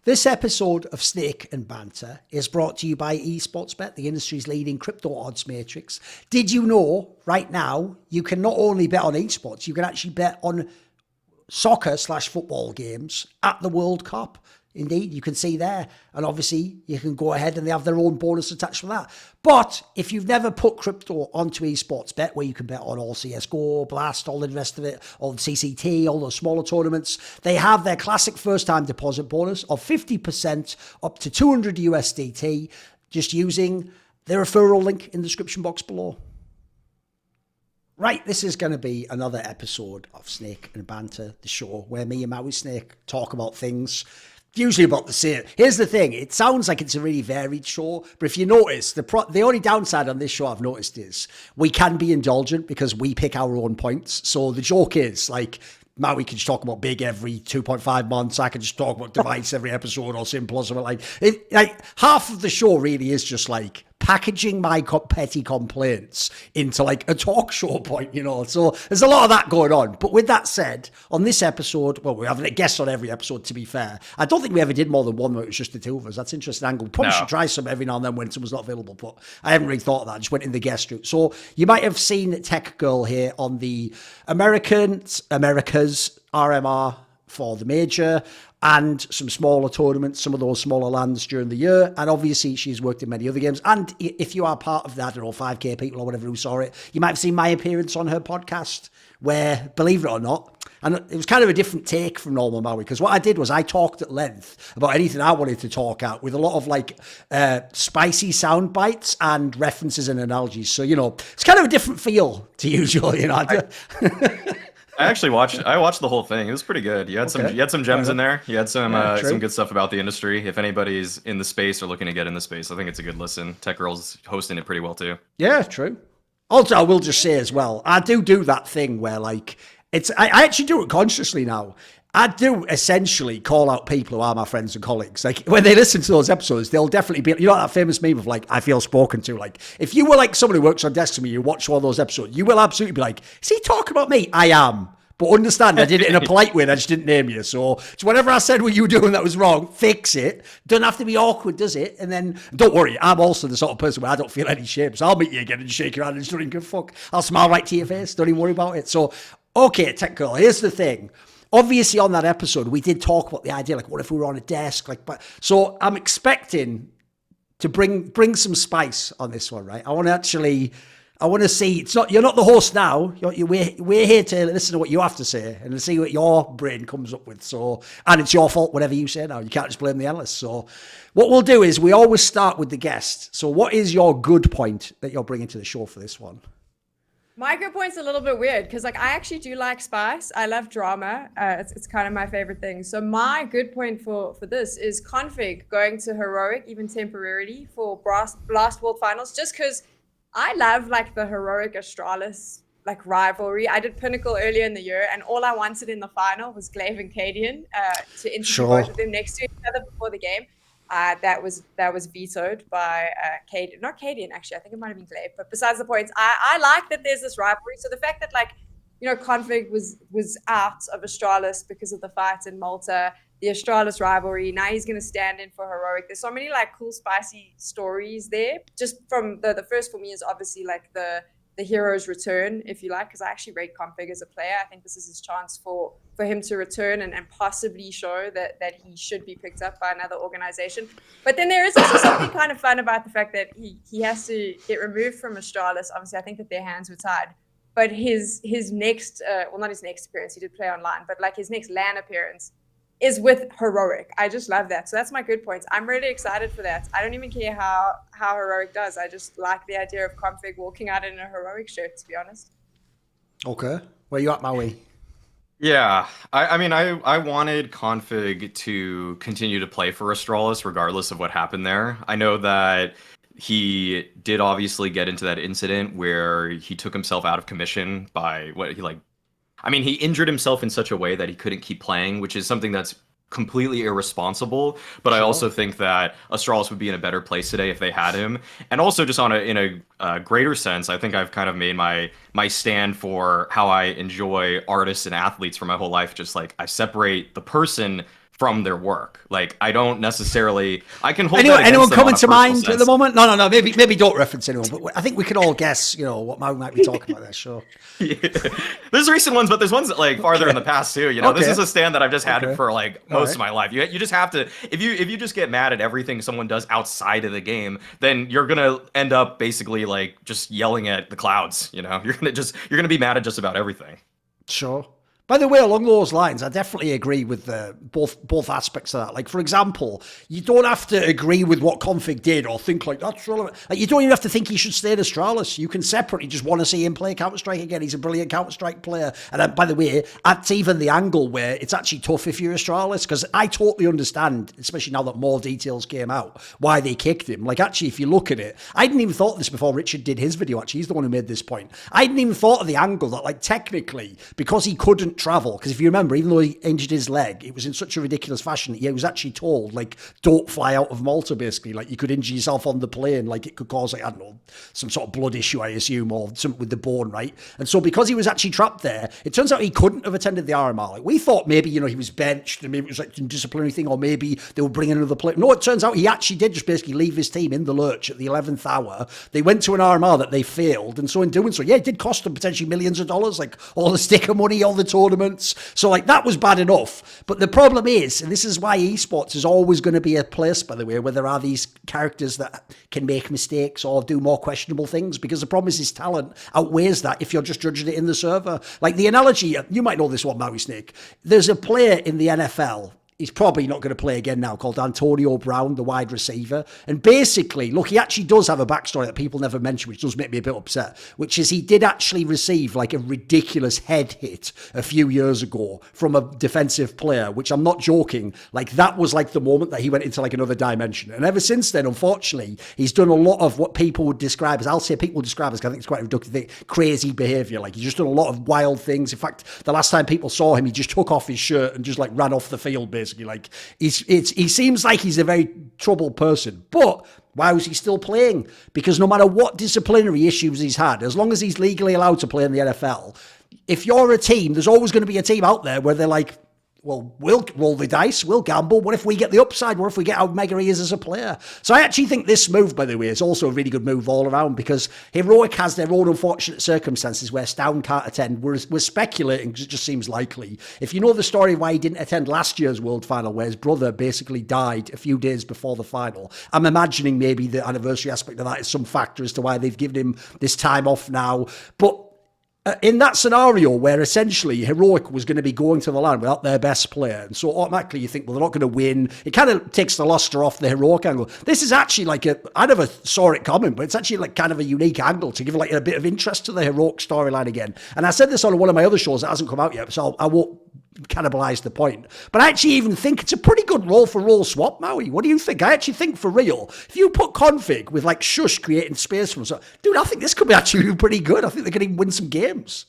This episode of Snake and Banter is brought to you by eSportsBet, the industry's leading crypto odds matrix. Did you know right now you can not only bet on esports, you can actually bet on soccer/football games at the World Cup? Indeed, you can see there. And obviously, you can go ahead and they have their own bonus attached for that. But if you've never put crypto onto eSportsBet, where you can bet on all CSGO, Blast, all the rest of it, all the CCT, all those smaller tournaments, they have their classic first-time deposit bonus of 50% up to 200 USDT, just using the referral link in the description box below. Right, this is going to be another episode of Snake and Banter, the show where me and Mauisnake talk about things usually about the same. Here's the thing, it sounds like it's a really varied show, but if you notice, the only downside on this show I've noticed is we can be indulgent because we pick our own points. So the joke is, like, Maui can just talk about big every 2.5 months. I can just talk about device every episode or simple or something like half of the show really is just like packaging my petty complaints into like a talk show point, you know. So there's a lot of that going on. But with that said, on this episode, well, we're having a guest on every episode, to be fair. I don't think we ever did more than one where it was just the two of us. That's an interesting angle. Probably should try some every now and then when someone's not available, but I haven't really thought of that. I just went in the guest route. So you might have seen Tech Girl here on the America's RMR for the major and some smaller tournaments, some of those smaller lands during the year. And obviously she's worked in many other games. And if you are part of that, I don't know, 5K people or whatever who saw it, you might have seen my appearance on her podcast where, believe it or not, and it was kind of a different take from normal Maui, because what I did was I talked at length about anything I wanted to talk out with a lot of like spicy sound bites and references and analogies. So, you know, it's kind of a different feel to usual, you know. I actually watched the whole thing. It was pretty good. You had some gems in there. You had some good stuff about the industry. If anybody's in the space or looking to get in the space, I think it's a good listen. Tech Girl's hosting it pretty well too. Yeah, true. Also, I will just say as well, I do that thing where like I actually do it consciously now. I do essentially call out people who are my friends and colleagues. Like when they listen to those episodes, they'll definitely be, you know, that famous meme of like, I feel spoken to. Like if you were like someone who works on desk with me, you watch one of those episodes, you will absolutely be like, is he talking about me? I am. But understand, I did it in a polite way and I just didn't name you. So whatever I said what you were doing that was wrong, fix it. Doesn't have to be awkward, does it? And then, don't worry, I'm also the sort of person where I don't feel any shame. So I'll meet you again and shake your hand and just don't even give a fuck. I'll smile right to your face. Don't even worry about it. So, okay, Tech Girl, here's the thing. Obviously on that episode, we did talk about the idea, like what if we were on a desk? Like, but so I'm expecting to bring some spice on this one, right? I want to see, you're not the host now. We're here to listen to what you have to say and to see what your brain comes up with. So, and it's your fault, whatever you say now. You can't just blame the analyst. So what we'll do is we always start with the guest. So what is your good point that you're bringing to the show for this one? My good point's a little bit weird because like I actually do like spice. I love drama. It's kind of my favorite thing. So my good point for this is k0nfig going to heroic, even temporarily, for Blast World Finals, just because I love like the heroic Astralis like rivalry. I did Pinnacle earlier in the year, and all I wanted in the final was k0nfig and k0n to interview both of them next to each other before the game. That was vetoed by k0nfig, not k0n actually. I think it might have been k0nfig. But besides the point, I like that there's this rivalry. So the fact that like, you know, k0nfig was out of Astralis because of the fight in Malta, the Astralis rivalry. Now he's going to stand in for heroic. There's so many like cool, spicy stories there. Just from the first for me is obviously like the hero's return, if you like, because I actually rate k0nfig as a player. I think this is his chance for him to return and possibly show that he should be picked up by another organization. But then there is also something kind of fun about the fact that he has to get removed from Astralis. Obviously, I think that their hands were tied. But his next, well, not his next appearance, he did play online, but like his next LAN appearance is with heroic. I just love that. So that's my good points. I'm really excited for that. I don't even care how heroic does. I just like the idea of k0nfig walking out in a heroic shirt, to be honest. Okay. Where you at, Maui? Yeah, I mean, I wanted k0nfig to continue to play for Astralis regardless of what happened there. I know that he did obviously get into that incident where he took himself out of commission by he injured himself in such a way that he couldn't keep playing, which is something that's completely irresponsible. But I also think that Astralis would be in a better place today if they had him. And also just in a greater sense, I think I've kind of made my stand for how I enjoy artists and athletes for my whole life. Just like I separate the person from their work. Like, I don't necessarily, I can hold Anyone, that against anyone them on coming a to personal mind at sense. the moment? No. Maybe don't reference anyone. But I think we can all guess, what Maui might be talking about there. Sure. Yeah. There's recent ones, but there's ones that like farther in the past too. This Okay. is a stand that I've just had it for like most right. of my life. You just have to, if you just get mad at everything someone does outside of the game, then you're gonna end up basically like just yelling at the clouds. You're gonna be mad at just about everything. Sure. By the way, along those lines, I definitely agree with both aspects of that. Like, for example, you don't have to agree with what k0nfig did or think like that's relevant. Like, you don't even have to think he should stay in Astralis. You can separately just want to see him play Counter-Strike again. He's a brilliant Counter-Strike player. And then, by the way, that's even the angle where it's actually tough if you're Astralis, because I totally understand, especially now that more details came out, why they kicked him. Like, actually, if you look at it, I didn't even thought of this before Richard did his video, actually. He's the one who made this point. I didn't even thought of the angle that, like, technically, because he couldn't travel, because if you remember, even though he injured his leg, it was in such a ridiculous fashion that he was actually told, like, don't fly out of Malta, basically. Like, you could injure yourself on the plane, like, it could cause, like, I don't know, some sort of blood issue, I assume, or something with the bone, right? And so because he was actually trapped there, it turns out he couldn't have attended the RMR. Like, we thought maybe, he was benched, and maybe it was like a disciplinary thing, or maybe they were bringing another player. No, it turns out he actually did just basically leave his team in the lurch at the 11th hour. They went to an RMR that they failed, and so in doing so, yeah, it did cost them potentially millions of dollars, like all the sticker money, all the tournaments. So, like, that was bad enough. But the problem is, and this is why esports is always going to be a place, by the way, where there are these characters that can make mistakes or do more questionable things, because the problem is his talent outweighs that if you're just judging it in the server. Like, the analogy, you might know this one, Mauisnake. There's a player in the NFL, he's probably not going to play again now, called Antonio Brown, the wide receiver. And basically, look, he actually does have a backstory that people never mention, which does make me a bit upset, which is he did actually receive like a ridiculous head hit a few years ago from a defensive player, which I'm not joking. Like, that was like the moment that he went into like another dimension. And ever since then, unfortunately, he's done a lot of what people would describe as, I think it's quite a reductive thing, crazy behavior. Like, he's just done a lot of wild things. In fact, the last time people saw him, he just took off his shirt and just like ran off the field, basically. Like, he seems like he's a very troubled person, but why was he still playing? Because no matter what disciplinary issues he's had, as long as he's legally allowed to play in the NFL, if you're a team, there's always going to be a team out there where they're like, well, we'll roll the dice, we'll gamble. What if we get the upside? What if we get how mega he is as a player? So I actually think this move, by the way, is also a really good move all around, because Heroic has their own unfortunate circumstances where Stown can't attend. We're speculating because it just seems likely. If you know the story of why he didn't attend last year's World Final, where his brother basically died a few days before the final, I'm imagining maybe the anniversary aspect of that is some factor as to why they've given him this time off now. But in that scenario where essentially Heroic was going to be going to the LAN without their best player, and so automatically you think, well, they're not going to win. It kind of takes the luster off the Heroic angle. This is actually like I never saw it coming, but it's actually like kind of a unique angle to give like a bit of interest to the Heroic storyline again. And I said this on one of my other shows that hasn't come out yet, so I won't cannibalize the point. But I actually even think it's a pretty good role for role swap, Maui. What do you think? I actually think for real, if you put k0nfig with like Shush creating space for himself, dude, I think this could be actually pretty good. I think they could even win some games.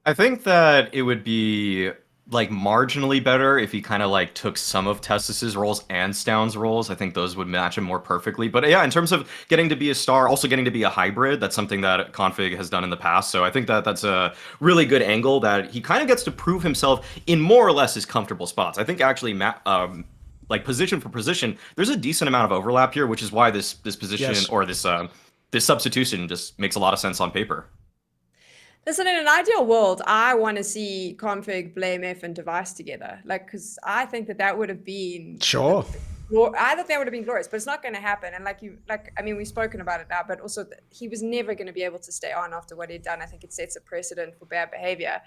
I think that it would be like marginally better if he kind of like took some of Testis's roles and Stown's roles. I think those would match him more perfectly. But yeah, in terms of getting to be a star, also getting to be a hybrid, that's something that k0nfig has done in the past. So I think that that's a really good angle that he kind of gets to prove himself in more or less his comfortable spots. I think actually like position for position, there's a decent amount of overlap here, which is why this position or this substitution just makes a lot of sense on paper. Listen, in an ideal world, I want to see k0nfig, BlameF, and dev1ce together. Like, because I think that would have been sure. I thought that would have been glorious, but it's not going to happen. And I mean, we've spoken about it now, but also he was never going to be able to stay on after what he'd done. I think it sets a precedent for bad behavior.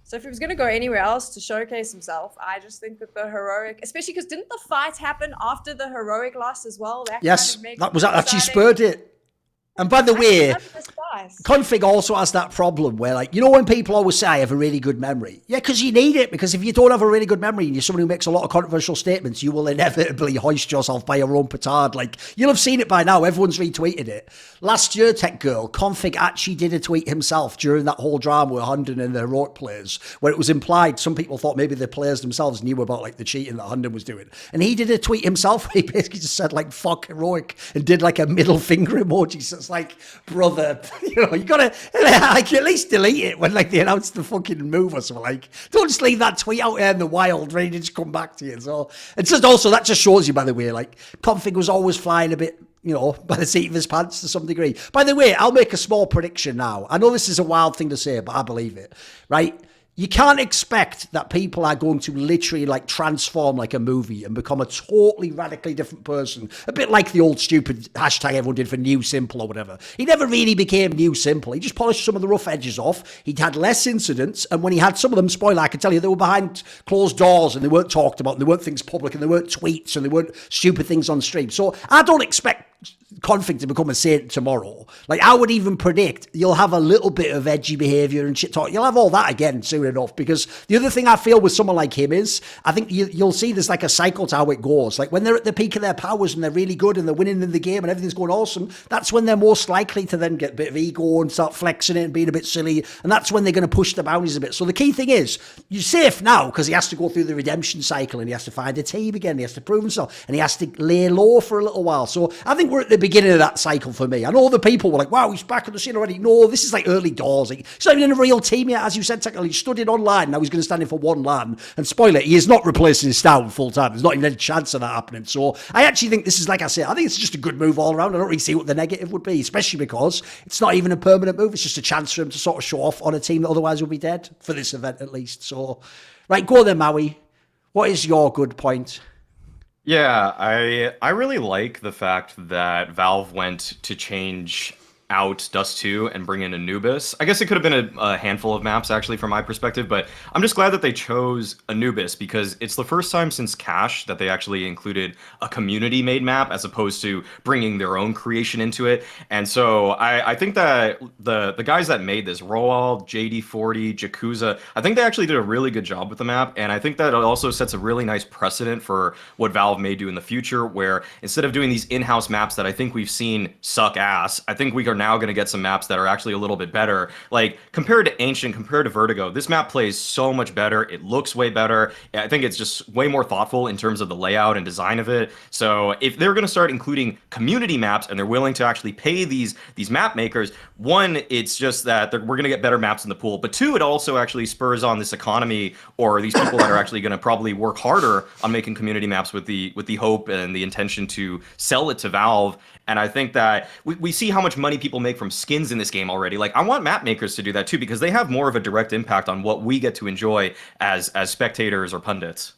So if he was going to go anywhere else to showcase himself, I just think that the Heroic, especially because didn't the fight happen after the Heroic loss as well? That yes, kind of that was actually spurred it. And by the way, nice. k0nfig also has that problem where, like, you know, when people always say I have a really good memory, yeah, because you need it. Because if you don't have a really good memory and you're someone who makes a lot of controversial statements, you will inevitably hoist yourself by your own petard. Like, you'll have seen it by now. Everyone's retweeted it. Last year, Tech Girl, k0nfig actually did a tweet himself during that whole drama with HUNDEN and the Heroic players, where it was implied some people thought maybe the players themselves knew about like the cheating that HUNDEN was doing, and he did a tweet himself where he basically just said like "fuck Heroic" and did like a middle finger emoji. So It's like, brother, you gotta like at least delete it when like they announce the fucking move or something. Like, don't just leave that tweet out there in the wild ready to just come back to you. So it's just also that just shows you, by the way, like k0nfig was always flying a bit, by the seat of his pants to some degree. By the way, I'll make a small prediction now. I know this is a wild thing to say, but I believe it, right? You can't expect that people are going to literally like transform like a movie and become a totally radically different person. A bit like the old stupid hashtag everyone did for New Simple or whatever. He never really became New Simple. He just polished some of the rough edges off. He'd had less incidents. And when he had some of them, spoiler, I can tell you, they were behind closed doors and they weren't talked about and they weren't things public and they weren't tweets and they weren't stupid things on stream. So I don't expect k0nfig to become a saint tomorrow. Like, I would even predict you'll have a little bit of edgy behavior and shit talk. You'll have all that again soon enough, because the other thing I feel with someone like him is I think you'll see there's like a cycle to how it goes. Like when they're at the peak of their powers and they're really good and they're winning in the game and everything's going awesome, that's when they're most likely to then get a bit of ego and start flexing it and being a bit silly, and that's when they're going to push the boundaries a bit. So the key thing is you're safe now because he has to go through the redemption cycle and he has to find a team again, he has to prove himself, and he has to lay low for a little while. So I think we're at the beginning of that cycle for me. I know the people were like, wow, he's back on the scene already. No, this is like early doors. He's not even in a real team yet. As you said, technically, he studied online. Now he's going to stand in for one LAN. And spoiler, he is not replacing his Stout full time. There's not even any chance of that happening. So I actually think this is, like I said, I think it's just a good move all around. I don't really see what the negative would be, especially because it's not even a permanent move. It's just a chance for him to sort of show off on a team that otherwise would be dead, for this event at least. So, right, go then, Maui. What is your good point? Yeah, I really like the fact that Valve went to change out Dust 2 and bring in Anubis. I guess it could have been a handful of maps, actually, from my perspective, but I'm just glad that they chose Anubis because it's the first time since Cash that they actually included a community-made map as opposed to bringing their own creation into it. And so I think that the guys that made this, Roald, JD40, Jakuza, I think they actually did a really good job with the map, and I think that it also sets a really nice precedent for what Valve may do in the future, where instead of doing these in-house maps that I think we've seen suck ass, I think we are now going to get some maps that are actually a little bit better. Like, compared to Ancient, compared to Vertigo, this map plays so much better. It looks way better. I think it's just way more thoughtful in terms of the layout and design of it. So if they're going to start including community maps and they're willing to actually pay these map makers, one, it's just that we're going to get better maps in the pool. But two, it also actually spurs on this economy or these people that are actually going to probably work harder on making community maps with the hope and the intention to sell it to Valve. And I think that we see how much money people make from skins in this game already. Like, I want map makers to do that too, because they have more of a direct impact on what we get to enjoy as spectators or pundits.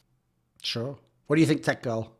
Sure. What do you think, Tech Girl?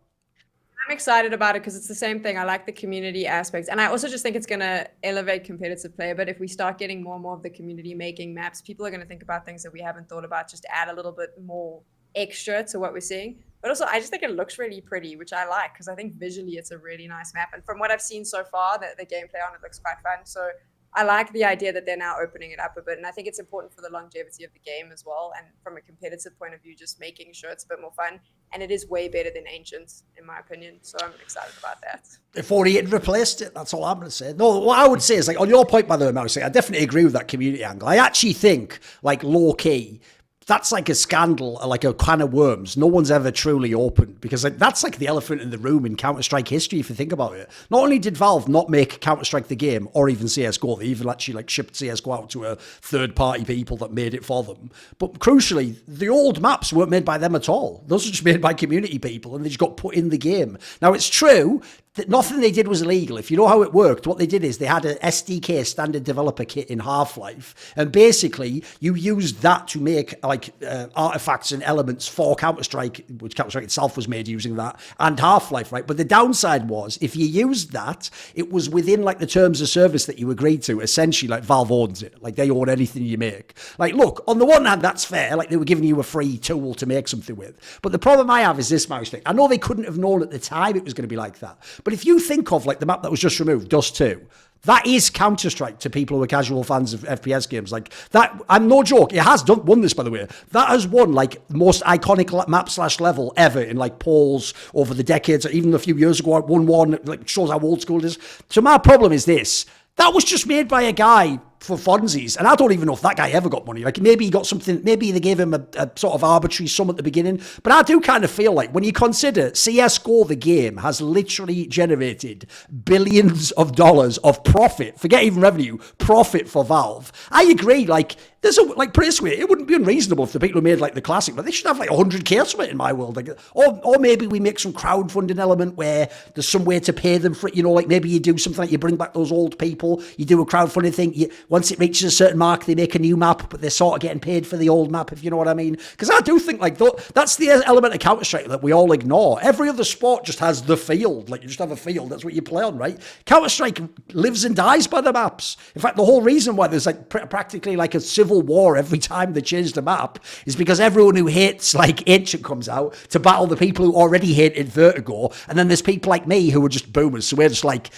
I'm excited about it because it's the same thing. I like the community aspects. And I also just think it's going to elevate competitive play. But if we start getting more and more of the community making maps, people are going to think about things that we haven't thought about, just add a little bit more extra to what we're seeing. But also, I just think it looks really pretty, which I like, because I think visually it's a really nice map. And from what I've seen so far, the gameplay on it looks quite fun. So I like the idea that they're now opening it up a bit. And I think it's important for the longevity of the game as well. And from a competitive point of view, just making sure it's a bit more fun. And it is way better than Ancients, in my opinion. So I'm excited about that. If only it replaced it, that's all I'm going to say. No, what I would say is, like, on your point, by the way, Mouse, I definitely agree with that community angle. I actually think, like, low-key, that's like a scandal, like a can of worms no one's ever truly opened, because like that's like the elephant in the room in Counter-Strike history if you think about it. Not only did Valve not make Counter-Strike the game or even CSGO, they even actually like shipped CSGO out to a third-party people that made it for them. But crucially, the old maps weren't made by them at all. Those were just made by community people and they just got put in the game. Now it's true that nothing they did was illegal. If you know how it worked, what they did is they had an SDK, standard developer kit, in Half-Life, and basically you used that to make like artifacts and elements for Counter-Strike, which Counter-Strike itself was made using that, and Half-Life, right? But the downside was, if you used that, it was within like the terms of service that you agreed to. Essentially, like Valve owns it. Like they own anything you make. Like, look, on the one hand, that's fair. Like they were giving you a free tool to make something with. But the problem I have is this, Mouse thing. I know they couldn't have known at the time it was going to be like that. But if you think of like the map that was just removed, Dust 2, that is Counter-Strike to people who are casual fans of FPS games. Like that, I'm no joke. It has won this, by the way. That has won like most iconic map/level ever in like polls over the decades. Even a few years ago, it won one. Like shows how old school it is. So my problem is this. That was just made by a guy for funsies, and I don't even know if that guy ever got money. Like maybe he got something, maybe they gave him a sort of arbitrary sum at the beginning. But I do kind of feel like when you consider CSGO, the game has literally generated billions of dollars of profit, forget even revenue, profit for Valve. I agree, like there's it wouldn't be unreasonable if the people who made like the classic, but they should have like 100k or something in my world. Like, or maybe we make some crowdfunding element where there's some way to pay them for it, like maybe you do something like you bring back those old people, you do a crowdfunding thing, once it reaches a certain mark, they make a new map, but they're sort of getting paid for the old map, if you know what I mean. Because I do think like that's the element of Counter-Strike that we all ignore. Every other sport just has the field, like you just have a field, that's what you play on, right? Counter-Strike lives and dies by the maps. In fact, the whole reason why there's like practically like a civil war every time they change the map is because everyone who hates like Ancient comes out to battle the people who already hated Vertigo, and then there's people like me who are just boomers, so we're just like,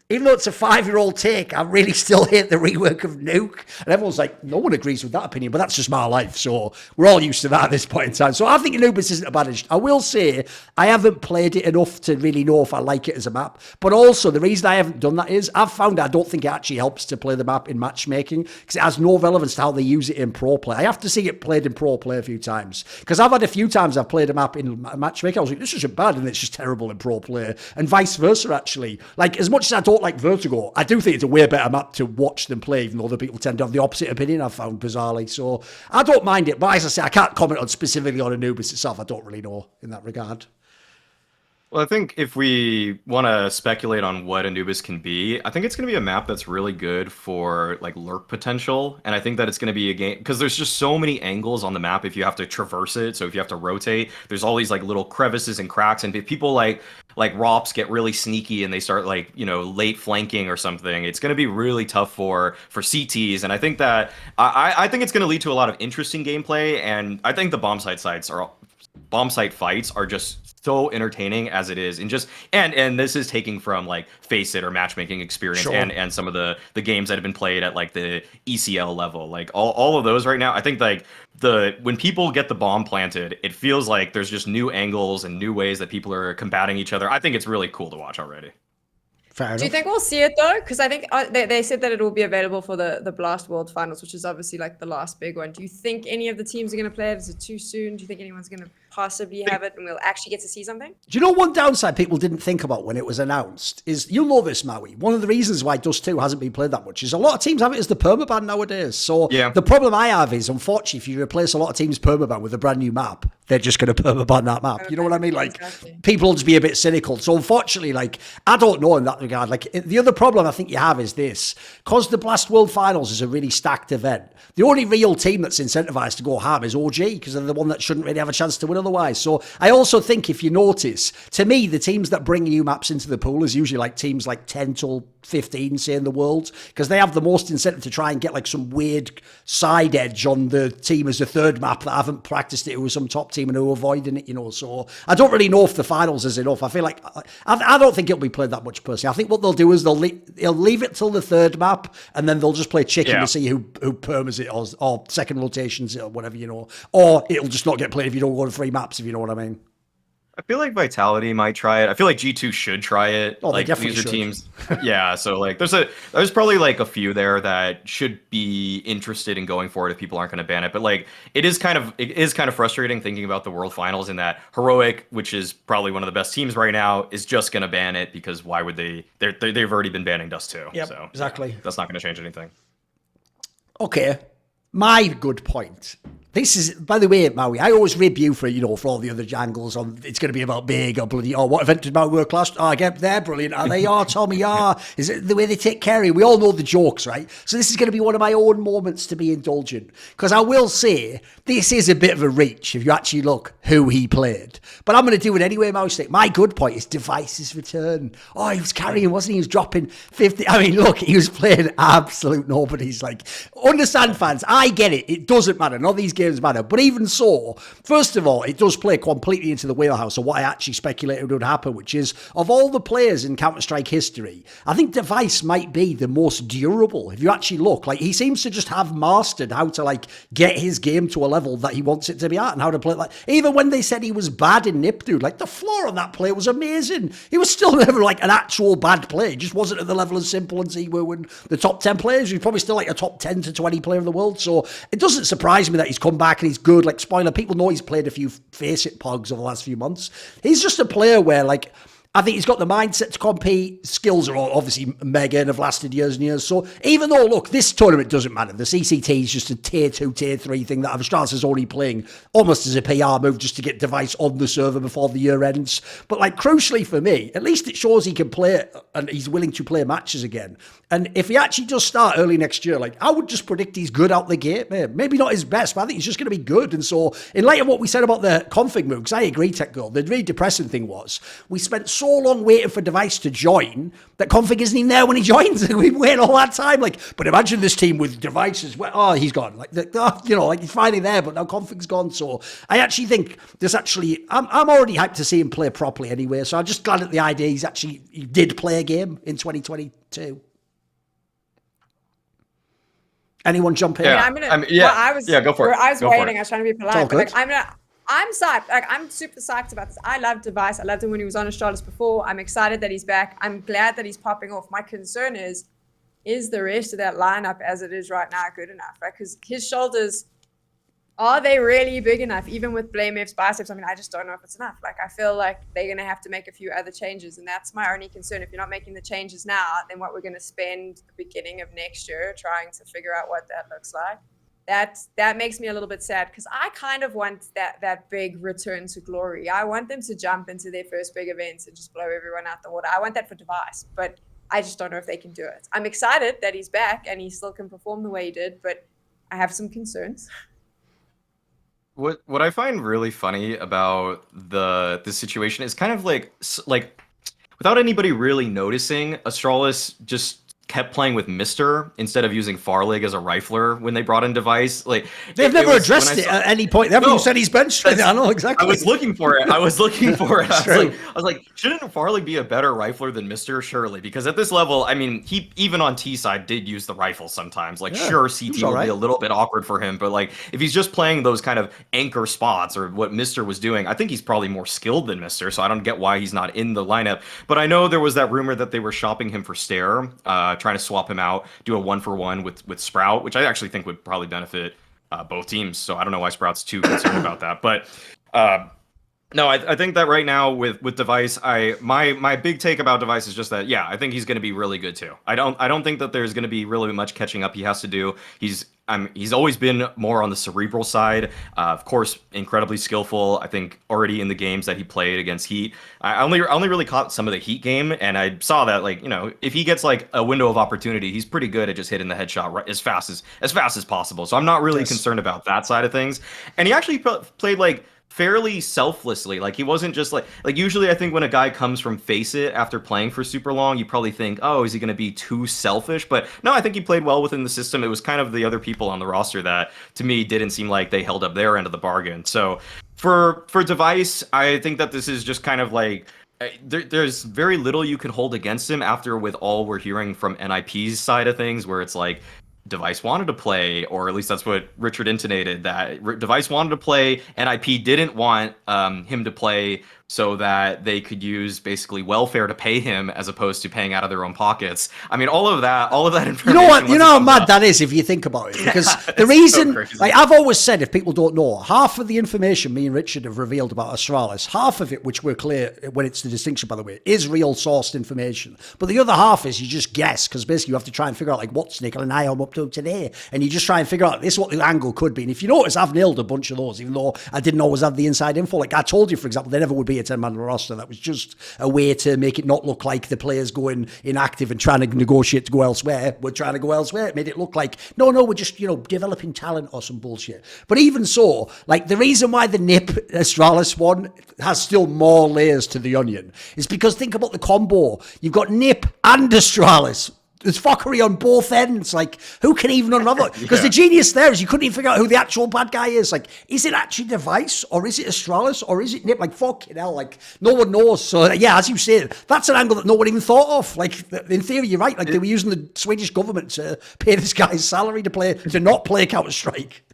even though it's a 5-year-old take, I really still hate the rework of Nuke. And everyone's like, no one agrees with that opinion, but that's just my life. So we're all used to that at this point in time. So I think Anubis isn't a bad addition. I will say I haven't played it enough to really know if I like it as a map. But also the reason I haven't done that is I've found I don't think it actually helps to play the map in matchmaking because it has no relevance to how they use it in pro play. I have to see it played in pro play a few times because I've had a few times I've played a map in matchmaking. I was like, this isn't bad, and it's just terrible in pro play. And vice versa, actually. Like, as much as I don't like Vertigo, I do think it's a way better map to watch than play, even though other people tend to have the opposite opinion, I've found bizarrely. So I don't mind it, but as I say, I can't comment on specifically on Anubis itself. I don't really know in that regard. Well, I think if we want to speculate on what Anubis can be, I think it's going to be a map that's really good for like lurk potential. And I think that it's going to be a game because there's just so many angles on the map if you have to traverse it. So if you have to rotate, there's all these like little crevices and cracks. And if people like ROPS get really sneaky and they start like, late flanking or something, it's going to be really tough for CTs. And I think that I think it's going to lead to a lot of interesting gameplay. And I think the bomb site fights are just so entertaining as it is, and just and this is taking from like Face It or matchmaking experience, sure, and some of the games that have been played at like the ECL level, like all of those right now. I think like when people get the bomb planted, it feels like there's just new angles and new ways that people are combating each other. I think it's really cool to watch already. Do you think we'll see it though? Because I think they said that it will be available for the Blast World Finals, which is obviously like the last big one. Do you think any of the teams are going to play it? Is it too soon? Do you think anyone's going to possibly have it and we'll actually get to see something? Do you know one downside people didn't think about when it was announced is, you'll know this, Maui, one of the reasons why Dust 2 hasn't been played that much is a lot of teams have it as the permaban nowadays. So yeah, the problem I have is, unfortunately, if you replace a lot of teams permaban with a brand new map, they're just going to permaban that map. Okay. You know what I mean? Like, exactly. People will just be a bit cynical. So unfortunately, like, I don't know in that regard. Like, the other problem I think you have is this. Because the Blast World Finals is a really stacked event, the only real team that's incentivized to go ham is OG, because they're the one that shouldn't really have a chance to win otherwise. So I also think, if you notice, to me, the teams that bring new maps into the pool is usually like teams like 10 till 15, say, in the world, because they have the most incentive to try and get like some weird side edge on the team as a third map that haven't practiced it with some top team and who are avoiding it, So I don't really know if the finals is enough. I feel like I don't think it'll be played that much personally. I think what they'll do is they'll leave it till the third map, and then they'll just play chicken to see who permas it or second rotations it or whatever, or it'll just not get played if you don't go to 3 maps, if you know what I mean. I feel like Vitality might try it. I feel like G2 should try it. Oh, like, they definitely these are should. teams. Yeah, so like there's probably like a few there that should be interested in going for it if people aren't going to ban it. But like it is kind of frustrating thinking about the World Finals in that Heroic, which is probably one of the best teams right now, is just going to ban it because why would they? They've already been banning Dust 2. Yep, so exactly. That's not going to change anything. Okay, my good point. This is, by the way, Maui, I always rib you for, for all the other jangles on it's going to be about big or bloody, what event did Mount world class? I get there, brilliant. They are, Tommy, Is it the way they take care of you? We all know the jokes, right? So this is going to be one of my own moments to be indulgent. Because I will say, this is a bit of a reach if you actually look who he played. But I'm going to do it anyway, Mauisnake. My good point is device's return. Oh, he was carrying, wasn't he? He was dropping 50. I mean, look, he was playing absolute nobodies. Like, understand, fans, I get it. It doesn't matter. None of these games game's manner. But even so, first of all, it does play completely into the wheelhouse of what I actually speculated would happen, which is, of all the players in Counter-Strike history, I think dev1ce might be the most durable. If you actually look, like, he seems to just have mastered how to, like, get his game to a level that he wants it to be at and how to play it. Like, even when they said he was bad in Nip, dude, like, the floor on that play was amazing. He was still never, like, an actual bad play. He just wasn't at the level as simple as he were when the top 10 players. He's probably still, like, a top 10 to 20 player in the world. So it doesn't surprise me that he's come back and he's good. Like, spoiler, people know he's played a few face-it pogs over the last few months. He's just a player where, like, I think he's got the mindset to compete. Skills are obviously mega and have lasted years and years. So even though, look, this tournament doesn't matter. The CCT is just a tier 2, tier 3 thing that Astralis is already playing almost as a PR move just to get dev1ce on the server before the year ends. But, like, crucially for me, at least it shows he can play and he's willing to play matches again. And if he actually does start early next year, like, I would just predict he's good out the gate, man. Maybe not his best, but I think he's just going to be good. And so, in light of what we said about the config move, because I agree, Tech Girl, the really depressing thing was we spent so long waiting for dev1ce to join that config isn't even there when he joins. We wait all that time. Like, but imagine this team with dev1ce as well. Oh, he's gone. Like, like, he's finally there, but now config's gone. So I actually think this actually, I'm already hyped to see him play properly anyway. So I'm just glad at the idea he did play a game in 2022. Anyone jump in? Yeah, go for it. I was Go waiting. for it. I was trying to be polite. But, like, I'm psyched. Like, I'm super psyched about this. I love dev1ce. I loved him when he was on Astralis before. I'm excited that he's back. I'm glad that he's popping off. My concern is the rest of that lineup as it is right now good enough, right? Because his shoulders, are they really big enough? Even with Blame F's biceps, I mean, I just don't know if it's enough. Like, I feel like they're going to have to make a few other changes, and that's my only concern. If you're not making the changes now, then what we're going to spend the beginning of next year trying to figure out what that looks like. That makes me a little bit sad, because I kind of want that big return to glory. I want them to jump into their first big events and just blow everyone out the water. I want that for dev1ce, but I just don't know if they can do it. I'm excited that he's back and he still can perform the way he did, but I have some concerns. What I find really funny about the situation is kind of like without anybody really noticing, Astralis just kept playing with Mister instead of using Farlig as a rifler when they brought in dev1ce. Like, they've never addressed it at any point. They haven't even said he's bench strength. I know exactly. I was looking for it. I was like, shouldn't Farlig be a better rifler than Mister? Surely, because at this level, I mean, he even on T side did use the rifle sometimes. Like, sure, CT would be a little bit awkward for him, but like if he's just playing those kind of anchor spots or what Mister was doing, I think he's probably more skilled than Mister. So I don't get why he's not in the lineup. But I know there was that rumor that they were shopping him for Stair, trying to swap him out, do a 1-for-1 with Sprout, which I actually think would probably benefit both teams. So I don't know why Sprout's too concerned about that. But no, I think that right now with dev1ce, my big take about dev1ce is just that, yeah, I think he's going to be really good too. I don't think that there's going to be really much catching up he has to do. He's always been more on the cerebral side. Of course, incredibly skillful. I think already in the games that he played against Heat, I only really caught some of the Heat game, and I saw that, like, you know, if he gets like a window of opportunity, he's pretty good at just hitting the headshot as fast as possible. So I'm not really concerned about that side of things. And he actually played like fairly selflessly. Like, he wasn't just like usually I think when a guy comes from Face It after playing for super long, you probably think, oh, is he going to be too selfish? But no, I think he played well within the system. It was kind of the other people on the roster that to me didn't seem like they held up their end of the bargain. So for dev1ce, I think that this is just kind of like there's very little you can hold against him after with all we're hearing from NIP's side of things, where it's like dev1ce wanted to play, or at least that's what Richard intonated, that dev1ce wanted to play, NIP didn't want him to play so that they could use basically welfare to pay him as opposed to paying out of their own pockets. I mean, all of that information. You know what? You know how mad that is if you think about it. Because the reason, so like I've always said, if people don't know, half of the information me and Richard have revealed about Astralis, half of it, which we're clear when it's the distinction, by the way, is real sourced information. But the other half is you just guess, because basically you have to try and figure out like what's Nickel and I am up to today, and you just try and figure out this is what the angle could be. And if you notice, I've nailed a bunch of those, even though I didn't always have the inside info. Like I told you, for example, there never would be a 10-man roster. That was just a way to make it not look like the players going inactive and trying to negotiate to go elsewhere. We're trying to go elsewhere. It made it look like, no, we're just, developing talent or some bullshit. But even so, like the reason why the Nip Astralis one has still more layers to the onion is because think about the combo. You've got Nip and Astralis There's fuckery on both ends. Like, who can even unravel it? Because Yeah. the genius there is you couldn't even figure out who the actual bad guy is. Like, is it actually dev1ce or is it Astralis or is it Nip? Like, fucking hell, like, no one knows. So, yeah, as you say, that's an angle that no one even thought of. Like, in theory, you're right. Like, they were using the Swedish government to pay this guy's salary to not play Counter-Strike.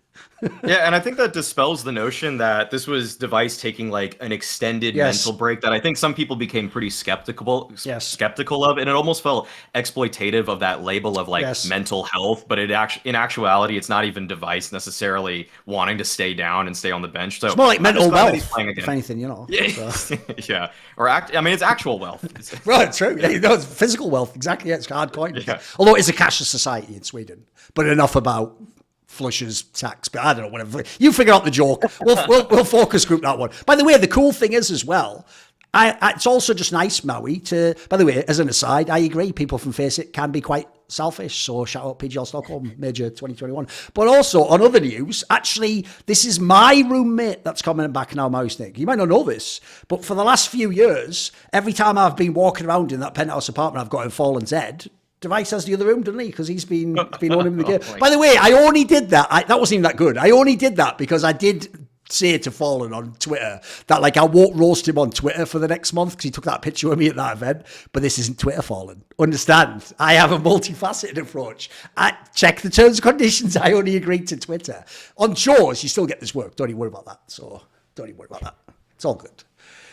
Yeah, and I think that dispels the notion that this was dev1ce taking like an extended Yes. mental break that I think some people became pretty skeptical Yes. skeptical of, and it almost felt exploitative of that label of like Yes. mental health. But in actuality, it's not even dev1ce necessarily wanting to stay down and stay on the bench. So It's more like I'm just mental glad that he's wealth, playing if again. anything, you know. Yeah, So. yeah, or I mean, it's actual wealth. Right, true. Yeah, no, it's physical wealth. Exactly. Yeah, it's hard coin. Yeah. Although it's a cashless society in Sweden. But enough about flushes, tax. But I don't know, whatever. You figure out the joke. We'll focus group that one. By the way, the cool thing is as well, it's also just nice, Maui, to, by the way, as an aside, I agree, people from Face It can be quite selfish. So shout out PGL Stockholm, Major 2021. But also on other news, actually, this is my roommate that's coming back now, Mauisnake. You might not know this, but for the last few years, every time I've been walking around in that penthouse apartment I've got in Fallen's Head, dev1ce has the other room, doesn't he? Because he's been owning the game. By the way, I only did that. That wasn't even that good. I only did that because I did say to Fallen on Twitter that like I won't roast him on Twitter for the next month because he took that picture of me at that event. But this isn't Twitter, Fallen. Understand? I have a multifaceted approach. I check the terms and conditions. I only agreed to Twitter. On Jaws, you still get this work. Don't even worry about that. So don't even worry about that. It's all good.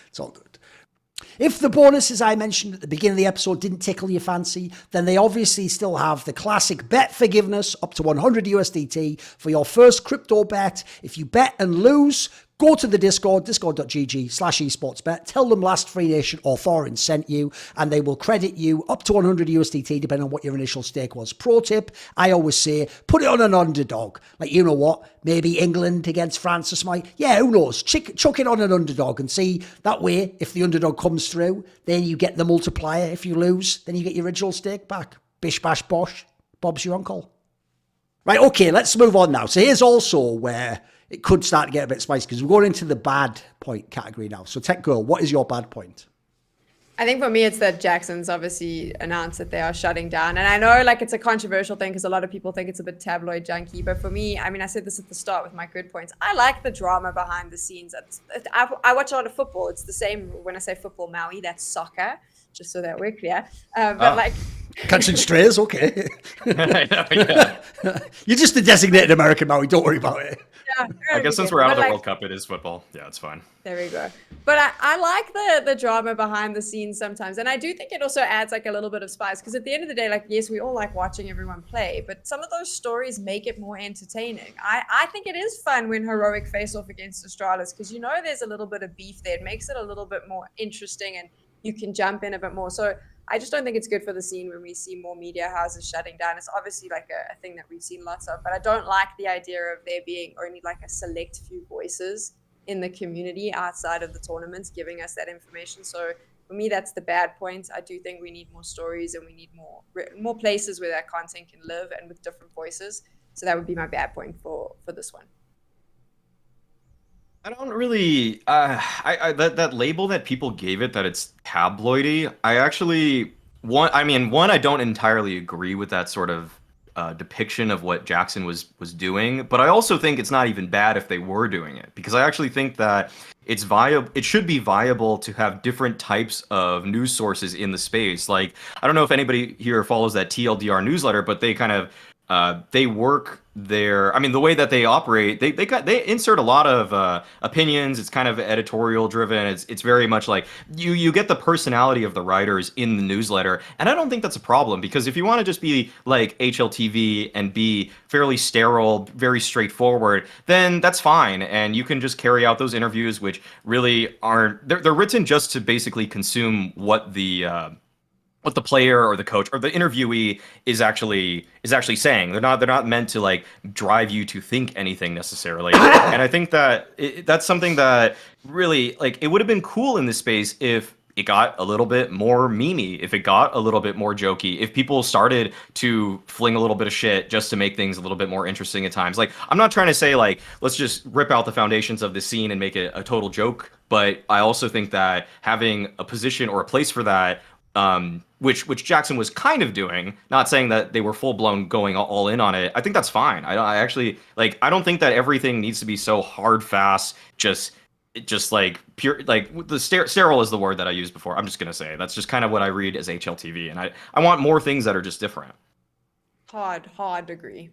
It's all good. If the bonuses I mentioned at the beginning of the episode didn't tickle your fancy, then they obviously still have the classic bet forgiveness up to 100 USDT for your first crypto bet. If you bet and lose, go to the Discord, discord.gg/esportsbet. Tell them Last Free Nation or Thorin sent you, and they will credit you up to 100 USDT, depending on what your initial stake was. Pro tip, I always say, put it on an underdog. Like, you know what? Maybe England against France or something. Yeah, who knows? Chuck it on an underdog and see. That way, if the underdog comes through, then you get the multiplier. If you lose, then you get your original stake back. Bish, bash, bosh. Bob's your uncle. Right, okay, let's move on now. So here's also where it could start to get a bit spicy because we're going into the bad point category now. So Tech Girl, what is your bad point? I think for me, it's that Jaxon's obviously announced that they are shutting down. And I know like it's a controversial thing because a lot of people think it's a bit tabloid junky. But for me, I mean, I said this at the start with my good points. I like the drama behind the scenes. I watch a lot of football. It's the same when I say football, Maui, that's soccer, just so that we're clear. But like... Catching strays, okay. Yeah. You're just a designated American, Maui. Don't worry about it. Yeah, I guess since we're out of the World Cup, it is football. Yeah, it's fine. There we go. But I like the drama behind the scenes sometimes. And I do think it also adds like a little bit of spice because at the end of the day, like, yes, we all like watching everyone play, but some of those stories make it more entertaining. I think it is fun when Heroic face off against Astralis because you know there's a little bit of beef there. It makes it a little bit more interesting and you can jump in a bit more. So I just don't think it's good for the scene when we see more media houses shutting down. It's obviously like a thing that we've seen lots of, but I don't like the idea of there being only like a select few voices in the community outside of the tournaments giving us that information. So for me, that's the bad point. I do think we need more stories and we need more places where that content can live and with different voices. So that would be my bad point for this one. I don't really that label that people gave it, that it's tabloidy. I don't entirely agree with that sort of depiction of what Jaxon was doing, but I also think it's not even bad if they were doing it because I actually think that it's viable. It should be viable to have different types of news sources in the space. Like, I don't know if anybody here follows that TLDR newsletter, but they kind of they work their, I mean, the way that they operate, they insert a lot of opinions. It's kind of editorial driven. It's very much like you get the personality of the writers in the newsletter, and I don't think that's a problem because if you want to just be like HLTV and be fairly sterile, very straightforward, then that's fine, and you can just carry out those interviews, which really aren't. They're written just to basically consume what the player or the coach or the interviewee is actually saying. They're not meant to like drive you to think anything necessarily. And I think that that's something that really, like, it would have been cool in this space if it got a little bit more memey, if it got a little bit more jokey, if people started to fling a little bit of shit just to make things a little bit more interesting at times. Like, I'm not trying to say like let's just rip out the foundations of the scene and make it a total joke, but I also think that having a position or a place for that which Jaxon was kind of doing. Not saying that they were full blown going all in on it. I think that's fine. I actually like. I don't think that everything needs to be so hard, fast, just like pure, like the sterile is the word that I used before. I'm just gonna say that's just kind of what I read as HLTV, and I want more things that are just different. Hard agree.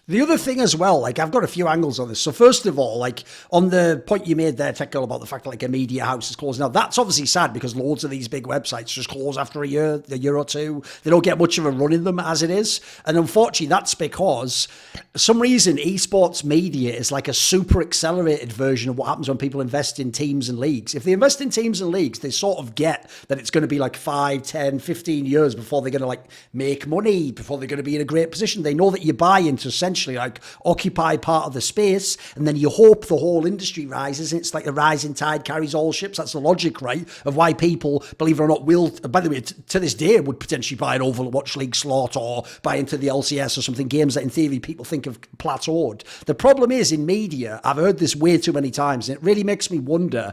The other thing as well, like I've got a few angles on this. So first of all, like on the point you made there, Technical, about the fact that like a media house is closing. Now that's obviously sad because loads of these big websites just close after a year or two. They don't get much of a run in them as it is. And unfortunately, that's because for some reason esports media is like a super accelerated version of what happens when people invest in teams and leagues. If they invest in teams and leagues, they sort of get that it's going to be like 5, 10, 15 years before they're going to like make money, before they're going to be in a great position. They know that you buy into essentially like occupy part of the space, and then you hope the whole industry rises, and it's like a rising tide carries all ships. That's the logic, right, of why people, believe it or not, will, by the way, to this day would potentially buy an Overwatch League slot or buy into the LCS or something, games that in theory people think have plateaued. The problem is in media, I've heard this way too many times, and it really makes me wonder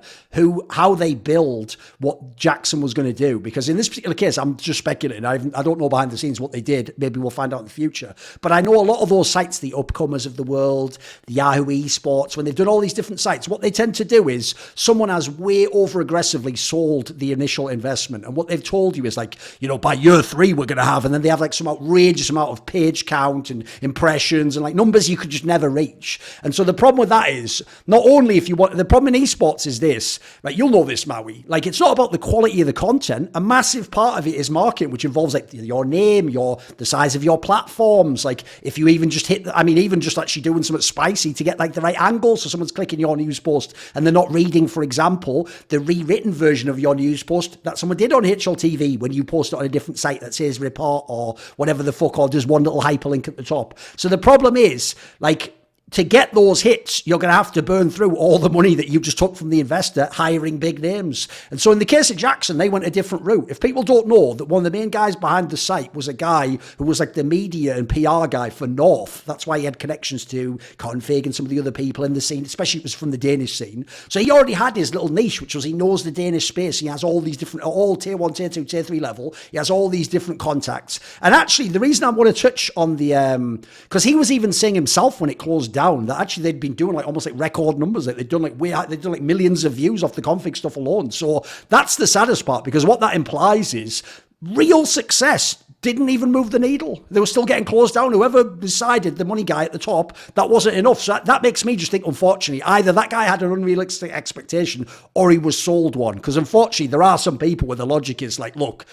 how they build what Jaxon was going to do, because in this particular case, I'm just speculating. I don't know behind the scenes what they did. Maybe we'll find out in the future. But I know a lot of those sites, the Upcomers of the world, the Yahoo Esports, when they've done all these different sites, what they tend to do is someone has way over aggressively sold the initial investment. And what they've told you is like, you know, by year 3, we're going to have, and then they have like some outrageous amount of page count and impressions and like numbers you could just never reach. And so the problem with that is not only if you want, the problem in esports is this, right? You'll know this, Maui. Like it's not about the quality of the content. A massive part of it is marketing, which involves like your name, the size of your platforms. Like if you even just hit, even just actually doing something spicy to get like the right angle so someone's clicking your news post and they're not reading, for example, the rewritten version of your news post that someone did on HLTV when you post it on a different site that says report or whatever the fuck, or does one little hyperlink at the top. So the problem is, like, to get those hits, you're going to have to burn through all the money that you just took from the investor hiring big names. And so in the case of Jaxon, they went a different route. If people don't know that one of the main guys behind the site was a guy who was like the media and PR guy for North. That's why he had connections to k0nfig and some of the other people in the scene, especially it was from the Danish scene. So he already had his little niche, which was he knows the Danish space. He has all these different, all tier 1, tier 2, tier 3 level. He has all these different contacts. And actually, the reason I want to touch on the, because he was even saying himself when it closed down that actually they'd been doing like almost like record numbers. Like they'd done like millions of views off the config stuff alone. So that's the saddest part, because what that implies is real success didn't even move the needle. They were still getting closed down. Whoever decided, the money guy at the top, that wasn't enough. So that makes me just think, unfortunately, either that guy had an unrealistic expectation or he was sold one. Because unfortunately, there are some people where the logic is like, look,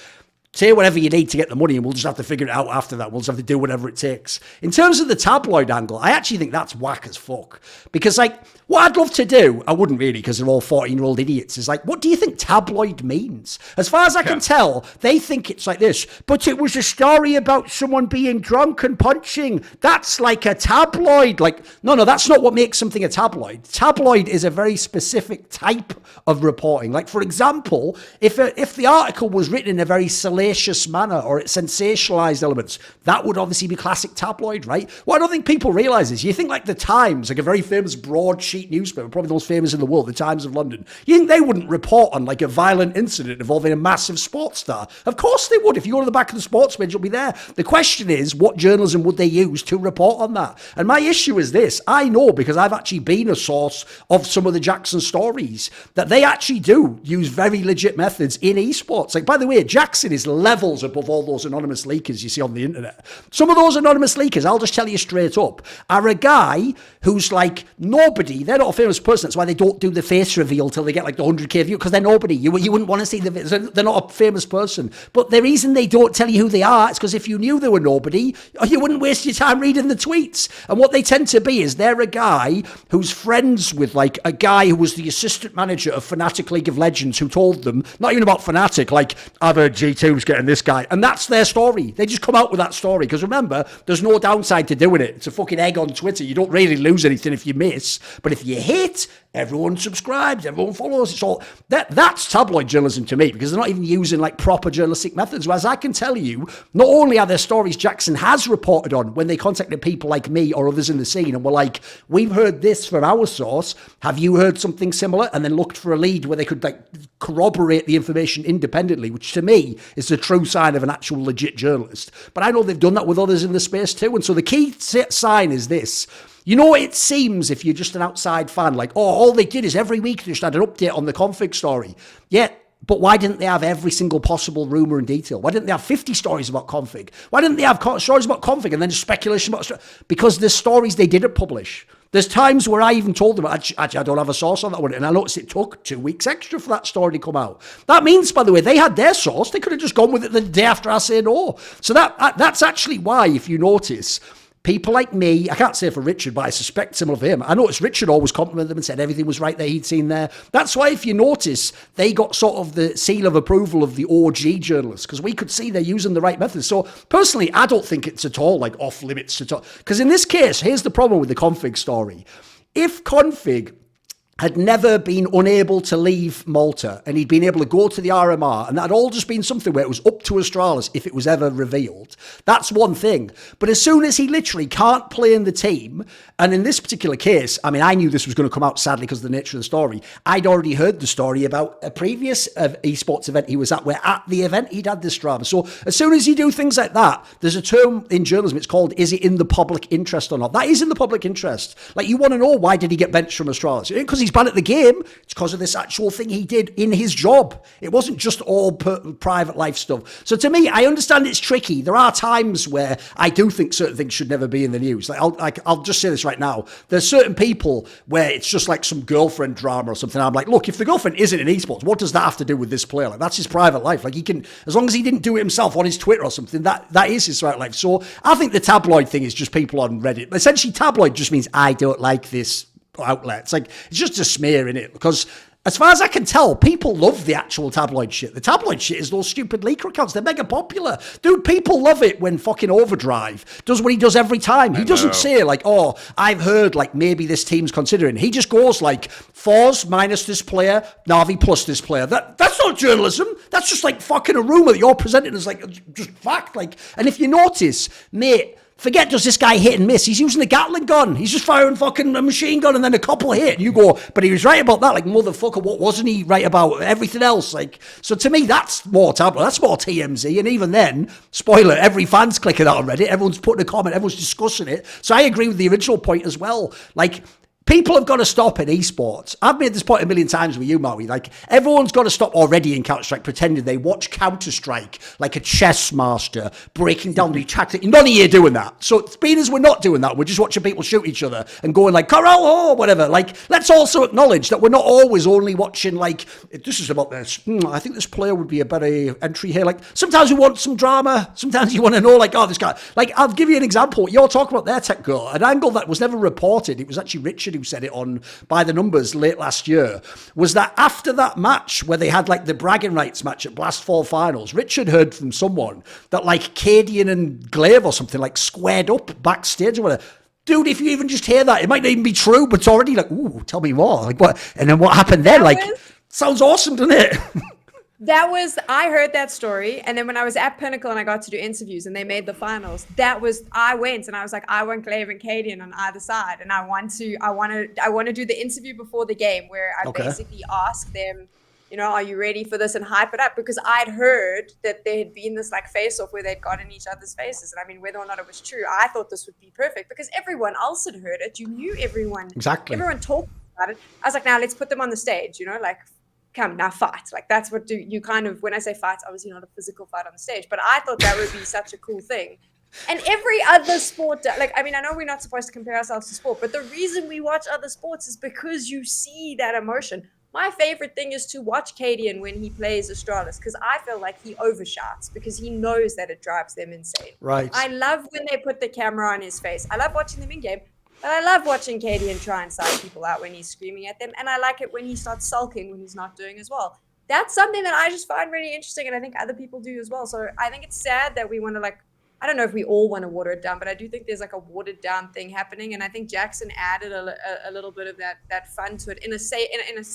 say whatever you need to get the money and we'll just have to figure it out after that. We'll just have to do whatever it takes. In terms of the tabloid angle, I actually think that's whack as fuck. Because like, what I'd love to do, I wouldn't really because they're all 14-year-old idiots, is like, what do you think tabloid means? As far as I can tell, they think it's like this, but it was a story about someone being drunk and punching. That's like a tabloid. Like, no, that's not what makes something a tabloid. Tabloid is a very specific type of reporting. Like, for example, if the article was written in a very salacious manner or it sensationalized elements, that would obviously be classic tabloid, right? What I don't think people realize is, you think like the Times, like a very famous broadsheet newspaper, probably the most famous in the world, the Times of London, you think they wouldn't report on like a violent incident involving a massive sports star? Of course they would. If you go to the back of the sports page, you'll be there. The question is, what journalism would they use to report on that? And my issue is this. I know, because I've actually been a source of some of the Jaxon stories, that they actually do use very legit methods in esports. Like, by the way, Jaxon is levels above all those anonymous leakers you see on the internet. Some of those anonymous leakers, I'll just tell you straight up, are a guy who's like nobody. They're not a famous person. That's why they don't do the face reveal till they get like the 100k view, because they're nobody. You wouldn't want to see they're not a famous person. But the reason they don't tell you who they are is because if you knew they were nobody, you wouldn't waste your time reading the tweets. And what they tend to be is they're a guy who's friends with like a guy who was the assistant manager of Fnatic League of Legends, who told them, not even about Fnatic, like, I've heard G2 team's getting this guy. And that's their story. They just come out with that story. Because remember, there's no downside to doing it. It's a fucking egg on Twitter. You don't really lose anything if you miss. But if you hit, everyone subscribes, everyone follows. It's all that's tabloid journalism to me, because they're not even using like proper journalistic methods. Whereas I can tell you, not only are there stories Jaxon has reported on when they contacted people like me or others in the scene and were like, we've heard this from our source, have you heard something similar? And then looked for a lead where they could like corroborate the information independently, which to me is the true sign of an actual legit journalist. But I know they've done that with others in the space too. And so the key sign is this. You know what it seems if you're just an outside fan, like, oh, all they did is every week they just had an update on the config story. Yeah, but why didn't they have every single possible rumor and detail? Why didn't they have 50 stories about config? Why didn't they have stories about config and then speculation about... Because there's stories they didn't publish. There's times where I even told them, actually, I don't have a source on that one. And I noticed it took 2 weeks extra for that story to come out. That means, by the way, they had their source. They could have just gone with it the day after I say no. So that's actually why, if you notice... People like me, I can't say for Richard, but I suspect similar for him. I noticed Richard always complimented them and said everything was right that he'd seen there. That's why, if you notice, they got sort of the seal of approval of the OG journalists, because we could see they're using the right methods. So personally, I don't think it's at all like off limits to talk. Because in this case, here's the problem with the config story. If config had never been unable to leave Malta and he'd been able to go to the RMR, and that had all just been something where it was up to Astralis if it was ever revealed, that's one thing. But as soon as he literally can't play in the team, and in this particular case, I mean, I knew this was going to come out sadly because of the nature of the story. I'd already heard the story about a previous esports event he was at, where at the event he'd had this drama. So as soon as you do things like that, there's a term in journalism, it's called, is it in the public interest or not? That is in the public interest. Like, you want to know, why did he get benched from Astralis? Because he's bad at the game. It's because of this actual thing he did in his job. It wasn't just all private life stuff. So to me, I understand it's tricky. There are times where I do think certain things should never be in the news. I'll just say this right now. There's certain people where it's just like some girlfriend drama or something. I'm like, look, if the girlfriend isn't in esports, what does that have to do with this player? Like, that's his private life. Like, he can, as long as he didn't do it himself on his Twitter or something, that is his private life. So I think the tabloid thing is just people on Reddit. Essentially, tabloid just means I don't like this outlet. It's like, it's just a smear in it, because as far as I can tell, people love the actual tabloid shit. The tabloid shit is those stupid leaker accounts. They're mega popular. Dude, people love it when fucking Overdrive does what he does every time. He doesn't say like, oh, I've heard like maybe this team's considering. He just goes like, Force minus this player, Navi plus this player. That's not journalism. That's just like fucking a rumor that you're presenting as like just fact. Like, and if you notice, mate, forget does this guy hit and miss. He's using the Gatling gun. He's just firing fucking a machine gun and then a couple hit. And you go, but he was right about that. Like, motherfucker, what wasn't he right about everything else? Like, so to me, that's more tabloid. That's more TMZ. And even then, spoiler, every fan's clicking that on Reddit. Everyone's putting a comment. Everyone's discussing it. So I agree with the original point as well. Like, people have got to stop in esports. I've made this point a million times with you, Maui. Like, everyone's got to stop already in Counter-Strike pretending they watch Counter-Strike like a chess master, breaking down the tactics. None of you are doing that. So, being as we're not doing that, we're just watching people shoot each other and going like, Corral, or whatever. Like, let's also acknowledge that we're not always only watching like, this is about this. I think this player would be a better entry here. Like, sometimes we want some drama. Sometimes you want to know, like, oh, this guy. Like, I'll give you an example. You're talking about their tech girl, an angle that was never reported. It was actually Richard who said it on By the Numbers late last year, was that after that match where they had like the bragging rights match at Blast Fall Finals, Richard heard from someone that like k0n and Glaive or something like squared up backstage or whatever. Dude, if you even just hear that, it might not even be true, but it's already like, ooh, tell me more. Like, what? And then what happened then? Like, sounds awesome, doesn't it? I heard that story. And then when I was at Pinnacle and I got to do interviews and they made the finals, I went and I was like, I want Glaive and k0n on either side. And I want to do the interview before the game where I basically ask them, you know, are you ready for this and hype it up? Because I'd heard that there had been this like face off where they'd got in each other's faces. And I mean, whether or not it was true, I thought this would be perfect because everyone else had heard it. You knew everyone. Exactly. Everyone talked about it. I was like, now let's put them on the stage, you know, like, come now fight. Like, that's what you kind of, when I say fight, obviously not a physical fight on the stage, but I thought that would be such a cool thing. And every other sport, like, I mean, I know we're not supposed to compare ourselves to sport, but the reason we watch other sports is because you see that emotion. My favorite thing is to watch k0n when he plays Astralis, because I feel like he overshouts because he knows that it drives them insane. Right. I love when they put the camera on his face. I love watching them in game. But I love watching k0n try and psych people out when he's screaming at them. And I like it when he starts sulking when he's not doing as well. that's something that I just find really interesting, and I think other people do as well. So I think it's sad that we want to like, I don't know if we all want to water it down, but I do think there's like a watered down thing happening, and I think Jaxon added a little bit of that fun to it in a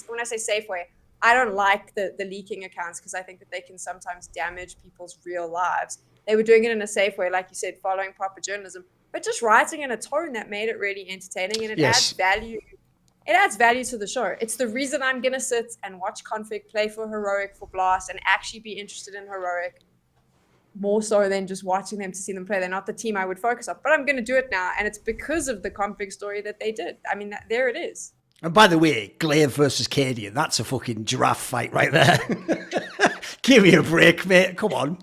when I say safe way. I don't like the leaking accounts because I think that they can sometimes damage people's real lives. They were doing it in a safe way, like you said, following proper journalism, but just writing in a tone that made it really entertaining, and it adds value. It adds value to the show. It's the reason I'm going to sit and watch Config play for Heroic, for Blast, and actually be interested in Heroic more so than just watching them to see them play. They're not the team I would focus on, but I'm going to do it now. And it's because of the Config story that they did. I mean, there it is. And by the way, Glaive versus k0nfig, that's a fucking giraffe fight right there. Give me a break, mate. Come on.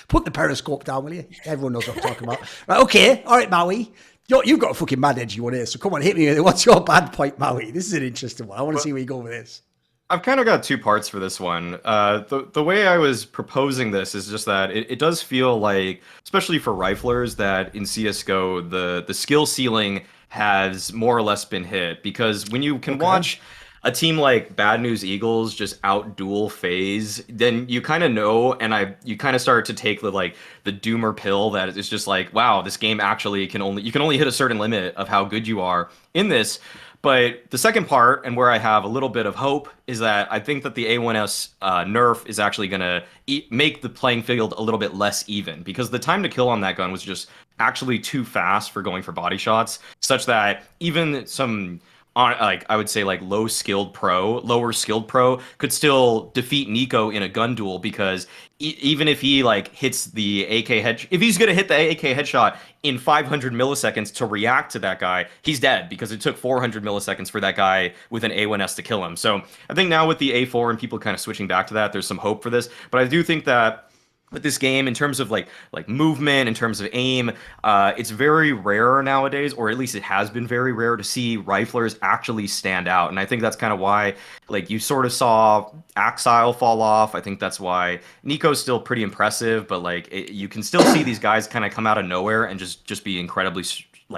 Put the periscope down, will you? Everyone knows what I'm talking about. Right, okay. All right, Maui. You've got a fucking mad edgy one here, so come on, hit me with it. What's your bad point, Maui? This is an interesting one. I want to see where you go with this. I've kind of got two parts for this one. The way I was proposing this is just that it does feel like, especially for riflers, that in CSGO, the skill ceiling has more or less been hit. Because when you can watch a team like Bad News Eagles just out duel FaZe, then you kind of know, and you kind of start to take the doomer pill that it's just like, wow, this game actually you can only hit a certain limit of how good you are in this. But the second part, and where I have a little bit of hope, is that I think that the A1S nerf is actually going to make the playing field a little bit less even, because the time to kill on that gun was just actually too fast for going for body shots, such that even some, I would say lower skilled pro could still defeat Nico in a gun duel, because even if he hits the AK if he's gonna hit the AK headshot in 500 milliseconds to react to that guy, he's dead, because it took 400 milliseconds for that guy with an A1S to kill him. So I think now with the A4 and people kind of switching back to that, there's some hope for this. But I do think that with this game, in terms of like movement, in terms of aim, it's very rare nowadays, or at least it has been very rare, to see riflers actually stand out. And I think that's kind of why you sort of saw Axile fall off. I think that's why Nico's still pretty impressive, but you can still see these guys kind of come out of nowhere and just be incredibly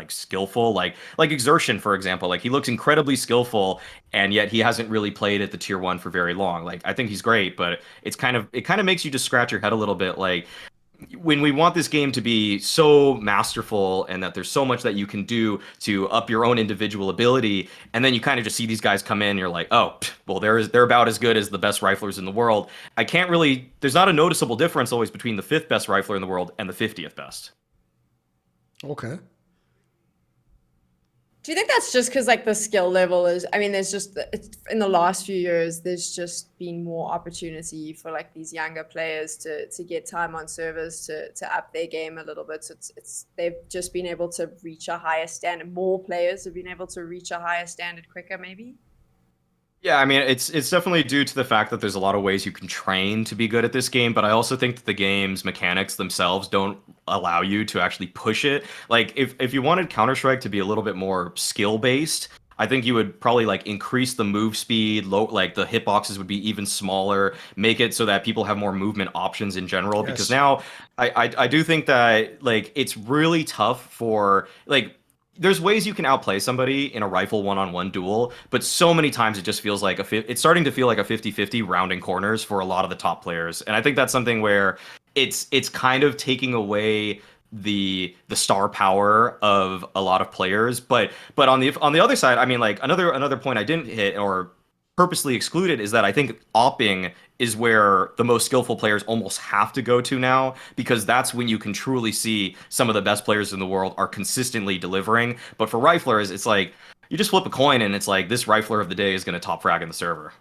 skillful, like Exertion, for example. He looks incredibly skillful, and yet he hasn't really played at the tier 1 for very long. I think he's great, but it kind of makes you just scratch your head a little bit, when we want this game to be so masterful and that there's so much that you can do to up your own individual ability, and then you kind of just see these guys come in and you're like, oh, well, they're about as good as the best riflers in the world. There's not a noticeable difference always between the 5th best rifler in the world and the 50th best. Okay. Do you think that's just because the skill level is, I mean, there's just, in the last few years, there's just been more opportunity for these younger players to get time on servers, to up their game a little bit. So they've just been able to reach a higher standard. More players have been able to reach a higher standard quicker, maybe? Yeah, I mean, it's definitely due to the fact that there's a lot of ways you can train to be good at this game, but I also think that the game's mechanics themselves don't allow you to actually push it. If you wanted Counter-Strike to be a little bit more skill-based, I think you would probably increase the move speed, the hitboxes would be even smaller, make it so that people have more movement options in general. Yes. Because now I do think that it's really tough for there's ways you can outplay somebody in a rifle one-on-one duel, but so many times it just feels like it's starting to feel like a 50-50 rounding corners for a lot of the top players. And I think that's something where it's kind of taking away the star power of a lot of players. But on the other side, I mean, another point I didn't hit or purposely excluded is that I think opping is where the most skillful players almost have to go to now, because that's when you can truly see some of the best players in the world are consistently delivering. But for riflers, it's you just flip a coin and it's this rifler of the day is going to top frag in the server.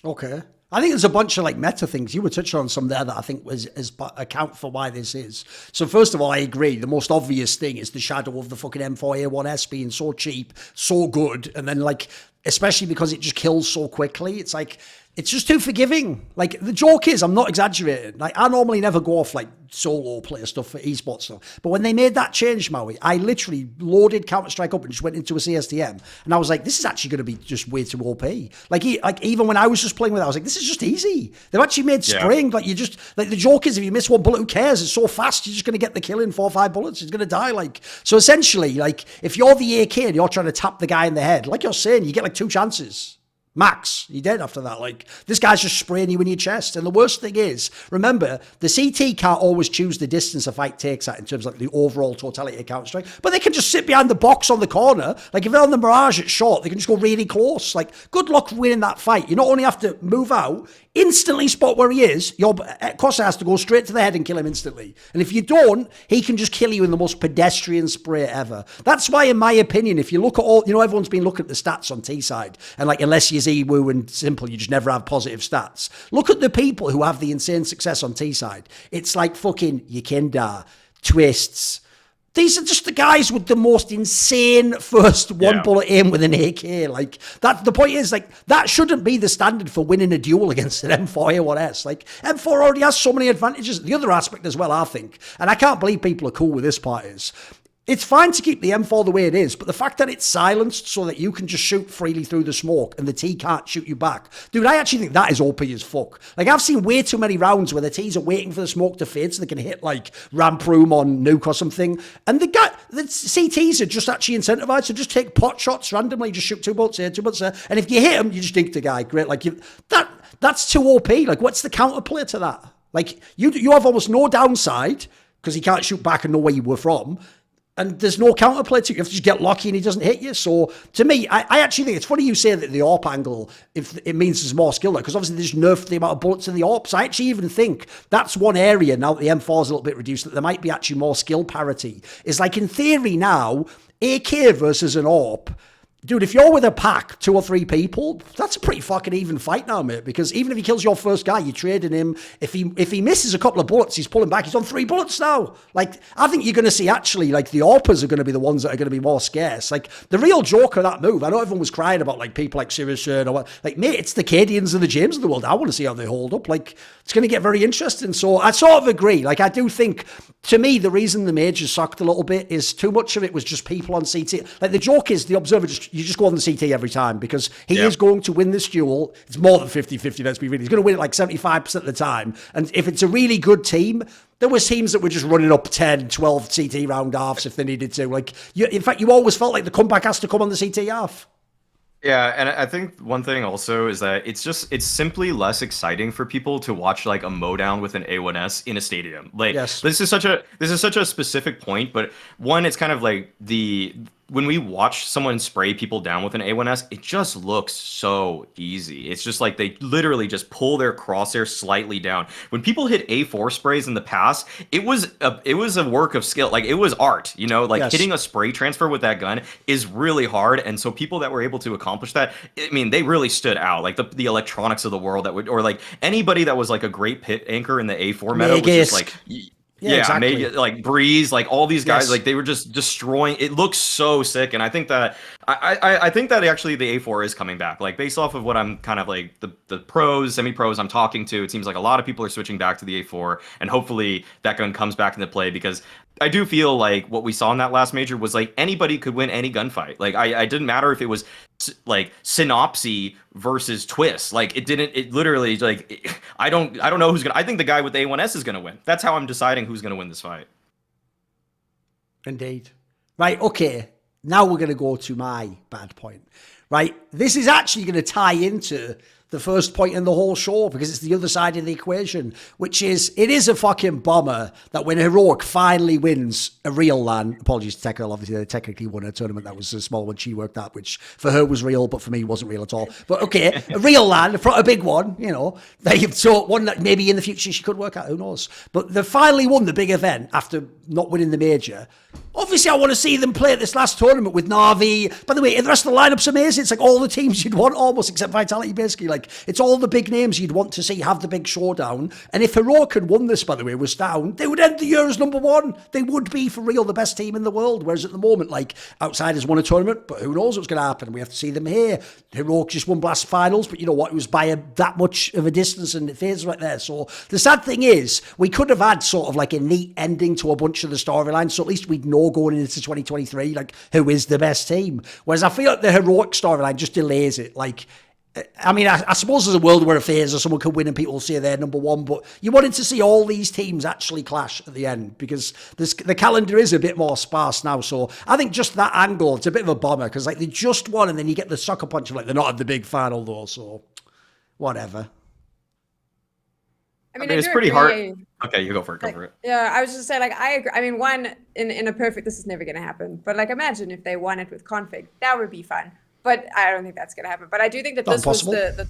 Okay. I think there's a bunch of meta things. You were touching on some there that I think is account for why this is. So first of all, I agree. The most obvious thing is the shadow of the fucking M4A1S being so cheap, so good, and then especially because it just kills so quickly. It's just too forgiving. The joke is, I'm not exaggerating. I normally never go off solo play stuff for esports stuff. But when they made that change, Maui, I literally loaded Counter-Strike up and just went into a CSTM. And I was like, this is actually going to be just way too OP. Even when I was just playing with it, I was like, this is just easy. They've actually made spring. The joke is, if you miss one bullet, who cares? It's so fast, you're just going to get the kill in 4 or 5 bullets. It's going to die. So essentially, if you're the AK and you're trying to tap the guy in the head, like you're saying, you get 2 chances. Max, you dead after that. Like, this guy's just spraying you in your chest. And the worst thing is, remember, the CT can't always choose the distance a fight takes at in terms of like the overall totality of Counter-Strike, but they can just sit behind the box on the corner. Like, if they're on the Mirage at short, they can just go really close. Like, good luck winning that fight. You not only have to move out, instantly spot where he is, your Kosa has to go straight to the head and kill him instantly. And if you don't, he can just kill you in the most pedestrian spray ever. That's why, in my opinion, if you look at all, everyone's been looking at the stats on T-side, and like, unless you're Ewu and Simple, you just never have positive stats. Look at the people who have the insane success on T-side. It's like fucking Yekindar, Twists. These are just the guys with the most insane first one bullet aim with an AK. Like, that, the point is, like, that shouldn't be the standard for winning a duel against an M4 A1S. Like, M4 already has so many advantages. The other aspect as well, I think, and I can't believe people are cool with this part, is it's fine to keep the M4 the way it is, but the fact that it's silenced so that you can just shoot freely through the smoke and the T can't shoot you back. Dude, I actually think that is OP as fuck. Like, I've seen way too many rounds where the T's are waiting for the smoke to fade so they can hit, like, Ramp Room on Nuke or something. And the CTs are just actually incentivized to just take pot shots randomly, just shoot 2 bullets here, 2 bullets there. And if you hit them, you just dink the guy. Great. Like, that's too OP. Like, what's the counterplay to that? Like, you have almost no downside because he can't shoot back and know where you were from. And there's no counterplay to it. You have to just get lucky and he doesn't hit you. So, to me, I actually think it's funny you say that the AWP angle, if it means there's more skill there, because obviously they just nerfed the amount of bullets in the AWPs. I actually even think that's one area, now that the M4 is a little bit reduced, that there might be actually more skill parity. It's like, in theory now, AK versus an AWP, dude, if you're with a pack, 2 or 3 people, that's a pretty fucking even fight now, mate. Because even if he kills your first guy, you're trading him. If he misses a couple of bullets, he's pulling back. He's on 3 bullets now. Like, I think you're going to see actually, like, the AWPers are going to be the ones that are going to be more scarce. Like, the real joke of that move, I know everyone was crying about, like, people like Sirison or what. Like, mate, it's the Cadians and the James of the world. I want to see how they hold up. Like, it's going to get very interesting. So I sort of agree. Like, I do think, to me, the reason the majors sucked a little bit is too much of it was just people on CT. Like, the joke is the Observer you just go on the CT every time because he is going to win this duel. It's more than 50-50, let's be real. He's going to win it like 75% of the time. And if it's a really good team, there was teams that were just running up 10, 12 CT round halves if they needed to. Like, in fact, you always felt like the comeback has to come on the CT half. Yeah, and I think one thing also is that it's simply less exciting for people to watch like a mowdown with an A1S in a stadium. Like, this is such a specific point, but one, it's kind of like when we watch someone spray people down with an A1S, it just looks so easy. It's just like they literally just pull their crosshair slightly down. When people hit A4 sprays in the past, it was a work of skill. Like, it was art, like hitting a spray transfer with that gun is really hard. And so people that were able to accomplish that, I mean, they really stood out. Like the electronics of the world or like anybody that was like a great pit anchor in the A4 meta was just like... Yeah, exactly. Like Breeze, like all these guys, like they were just destroying. It looks so sick, and I think that I think that actually the A4 is coming back. Like, based off of what I'm kind of like the pros, semi-pros I'm talking to, it seems like a lot of people are switching back to the A4, and hopefully that gun comes back into play, because I do feel like what we saw in that last major was like anybody could win any gunfight. Like, I didn't matter if it was like Synopsy versus Twist. Like, it literally, like, I don't know who's gonna. I think the guy with the A1S is gonna win. That's how I'm deciding who's gonna win this fight. Indeed. Right, okay. Now we're gonna go to my bad point. Right, this is actually gonna tie into the first point in the whole show, because it's the other side of the equation, which is, it is a fucking bummer that when Heroic finally wins a real LAN, apologies to Tekla, obviously they technically won a tournament that was a small one she worked at, which for her was real, but for me wasn't real at all. But okay, a real LAN, a big one, so one that maybe in the future she could work at, who knows. But they finally won the big event after not winning the major. Obviously, I want to see them play at this last tournament with Na'Vi. By the way, the rest of the lineup's amazing. It's like all the teams you'd want almost, except Vitality, basically. Like, it's all the big names you'd want to see have the big showdown. And if Heroic had won this, by the way, was down, they would end the year as #1. They would be, for real, the best team in the world. Whereas at the moment, like, Outsiders won a tournament, but who knows what's going to happen. We have to see them here. Heroic just won Blast Finals, but you know what? It was by that much of a distance, and it fades right there. So the sad thing is, we could have had sort of like a neat ending to a bunch of the storylines, so at least we'd know going into 2023, like, who is the best team. Whereas I feel like the Heroic storyline just delays it. Like, I mean, I suppose there's a world where a FaZe or someone could win and people will say they're number one, but you wanted to see all these teams actually clash at the end because the calendar is a bit more sparse now. So I think just that angle, it's a bit of a bummer because like they just won and then you get the sucker punch of like they're not at the big final though. So whatever. I mean, it's pretty hard. Okay, you go for it. Go for it. Yeah, I was just saying, like, I agree. I mean, one, in a perfect, this is never going to happen. But, like, imagine if they won it with config. That would be fun. But I don't think that's going to happen. But I do think that this was the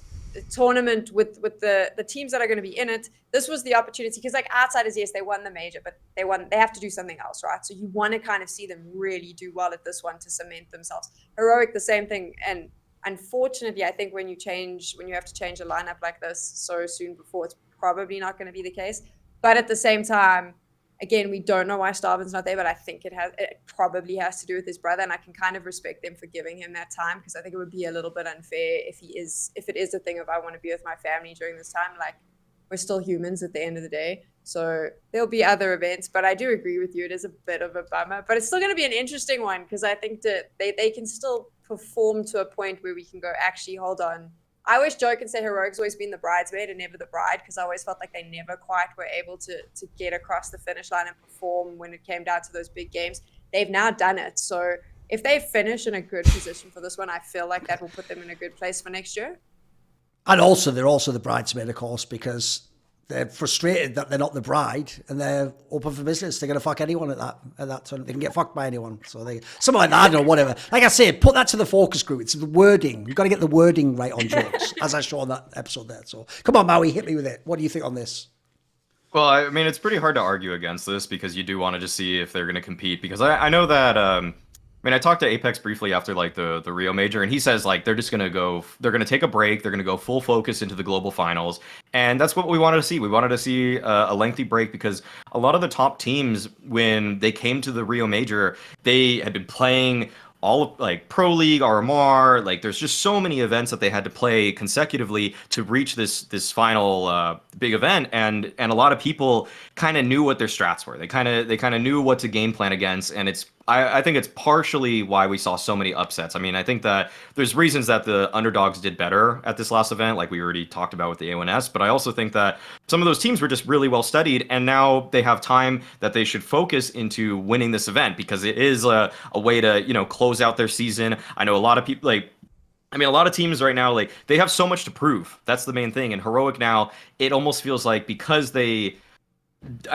tournament with the teams that are going to be in it. This was the opportunity. Because, like, Outsiders, yes, they won the major. But they have to do something else, right? So you want to kind of see them really do well at this one to cement themselves. Heroic, the same thing. And unfortunately, I think when you have to change a lineup like this so soon before, it's probably not going to be the case. But at the same time, again, we don't know why Starvin's not there, but I think it probably has to do with his brother, and I can kind of respect them for giving him that time because I think it would be a little bit unfair if it is a thing of I want to be with my family during this time. Like, we're still humans at the end of the day, so there'll be other events. But I do agree with you; it is a bit of a bummer, but it's still going to be an interesting one because I think that they can still perform to a point where we can go, actually, hold on. I always joke and say Heroic's always been the bridesmaid and never the bride because I always felt like they never quite were able to get across the finish line and perform when it came down to those big games. They've now done it. So if they finish in a good position for this one, I feel like that will put them in a good place for next year. And also, they're also the bridesmaid, of course, because they're frustrated that they're not the bride and they're open for business. They're going to fuck anyone at that turn. They can get fucked by anyone. So something like that, I don't know, whatever. Like I said, put that to the focus group. It's the wording. You've got to get the wording right on jokes, as I showed on that episode there. So come on, Maui, hit me with it. What do you think on this? Well, I mean, it's pretty hard to argue against this because you do want to just see if they're going to compete. Because I know that, I mean, I talked to Apex briefly after like the Rio Major, and he says like they're going to take a break. They're going to go full focus into the global finals. And that's what we wanted to see. We wanted to see a lengthy break because a lot of the top teams, when they came to the Rio Major, they had been playing all of like Pro League, RMR, like there's just so many events that they had to play consecutively to reach this final big event, and a lot of people kind of knew what their strats were. They kind of knew what to game plan against, and I think it's partially why we saw so many upsets. I mean, I think that there's reasons that the underdogs did better at this last event, like we already talked about with the A1S, but I also think that some of those teams were just really well studied, and now they have time that they should focus into winning this event because it is a way to, you know, close out their season. I know a lot of people, like, I mean, a lot of teams right now, like, they have so much to prove. That's the main thing. And Heroic now, it almost feels like because they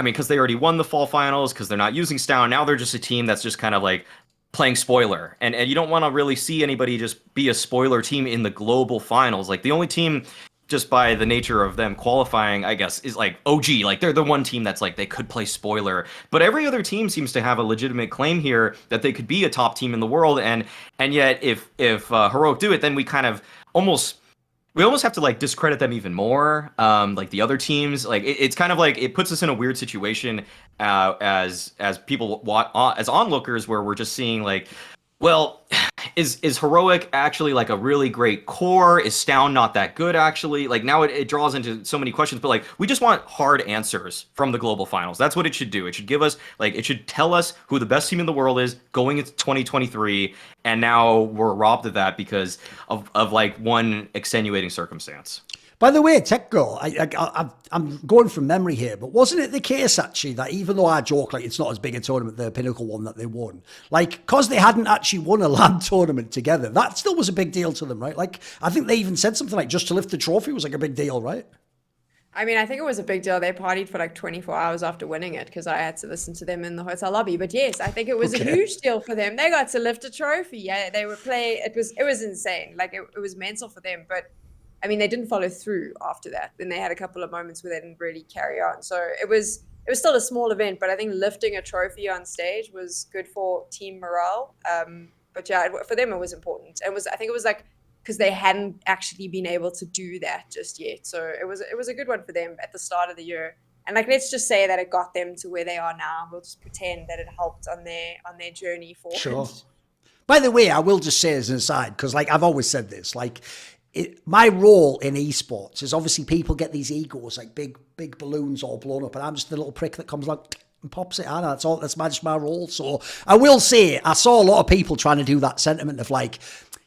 already won the fall finals, because they're not using Stow, now they're just a team that's just kind of like playing spoiler. And you don't want to really see anybody just be a spoiler team in the global finals. Like, the only team, just by the nature of them qualifying, I guess, is like OG. Like, they're the one team that's like, they could play spoiler. But every other team seems to have a legitimate claim here that they could be a top team in the world. And yet, if Heroic do it, then we almost have to like discredit them even more. Like the other teams, like it's kind of like it puts us in a weird situation as people as onlookers, where we're just seeing like, well, is Heroic actually like a really great core? Is Stown not that good actually? Like now it draws into so many questions, but like we just want hard answers from the global finals. That's what it should do. It should give us like, it should tell us who the best team in the world is going into 2023. And now we're robbed of that because of like one extenuating circumstance. By the way, Tech Girl, I'm going from memory here, but wasn't it the case actually that even though I joke like it's not as big a tournament, the Pinnacle one that they won, like because they hadn't actually won a LAN tournament together, that still was a big deal to them, right? Like I think they even said something like just to lift the trophy was like a big deal, right? I mean, I think it was a big deal. They partied for like 24 hours after winning it because I had to listen to them in the hotel lobby. But yes, I think it was a huge deal for them. They got to lift a trophy. Yeah, they were playing. It was insane. Like it was mental for them. But I mean, they didn't follow through after that. Then they had a couple of moments where they didn't really carry on. So it was still a small event, but I think lifting a trophy on stage was good for team morale. But yeah, for them it was important. I think it was like because they hadn't actually been able to do that just yet. So it was a good one for them at the start of the year. And like, let's just say that it got them to where they are now. We'll just pretend that it helped on their journey forward. Sure. By the way, I will just say as an aside, because like I've always said this, like my role in esports is obviously people get these egos, like big balloons all blown up, and I'm just the little prick that comes along and pops it on. That's just my role. So I will say, I saw a lot of people trying to do that sentiment of like,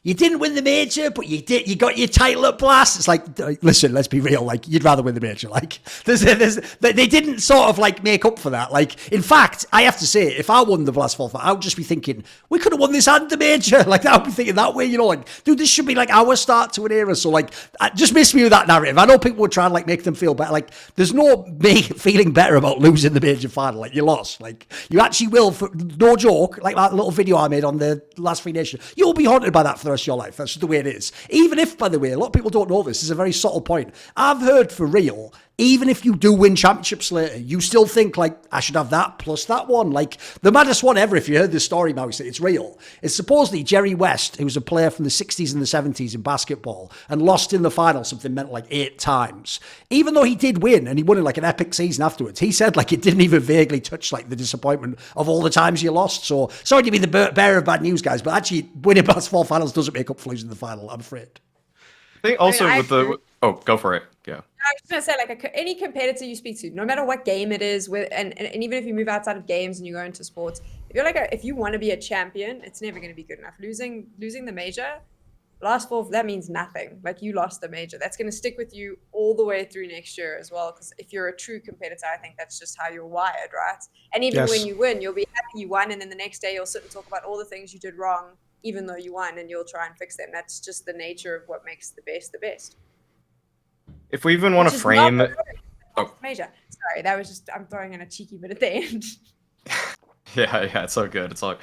You didn't win the major, but you did. You got your title at Blast. It's like, listen, let's be real. Like, you'd rather win the major. Like, they didn't sort of like make up for that. Like, in fact, I have to say, if I won the Blast Fall, I would just be thinking, we could have won this and the major. Like, I would be thinking that way, you know, like, dude, this should be like our start to an era. So, like, just miss me with that narrative. I know people would try and like make them feel better. Like, there's no me feeling better about losing the major final. Like, you lost. Like, you actually will, for, no joke, like that little video I made on the last Three Nations, you'll be haunted by that for the rest of your life. That's just the way it is. Even if, by the way, a lot of people don't know this, is a very subtle point. I've heard for real, even if you do win championships later, you still think like, I should have that plus that one. Like the maddest one ever, if you heard this story, Mouse, it's real. It's supposedly Jerry West, who was a player from the 60s and the 70s in basketball and lost in the final something meant like 8 times. Even though he did win and he won in like an epic season afterwards, he said like it didn't even vaguely touch like the disappointment of all the times you lost. So sorry to be the bearer of bad news, guys, but actually winning past 4 finals doesn't make up for losing the final, I'm afraid. I think also with the... Oh, go for it. Yeah. I was just gonna say, like, any competitor you speak to, no matter what game it is, with and even if you move outside of games and you go into sports, if you're like if you want to be a champion, it's never going to be good enough. Losing the major, last 4, that means nothing. Like you lost the major, that's going to stick with you all the way through next year as well. Because if you're a true competitor, I think that's just how you're wired, right? And even when you win, you'll be happy you won, and then the next day you'll sit and talk about all the things you did wrong, even though you won, and you'll try and fix them. That's just the nature of what makes the best the best. If we even want to frame... Major. Sorry, that was just, I'm throwing in a cheeky bit at the end. Yeah, it's so good. It's all.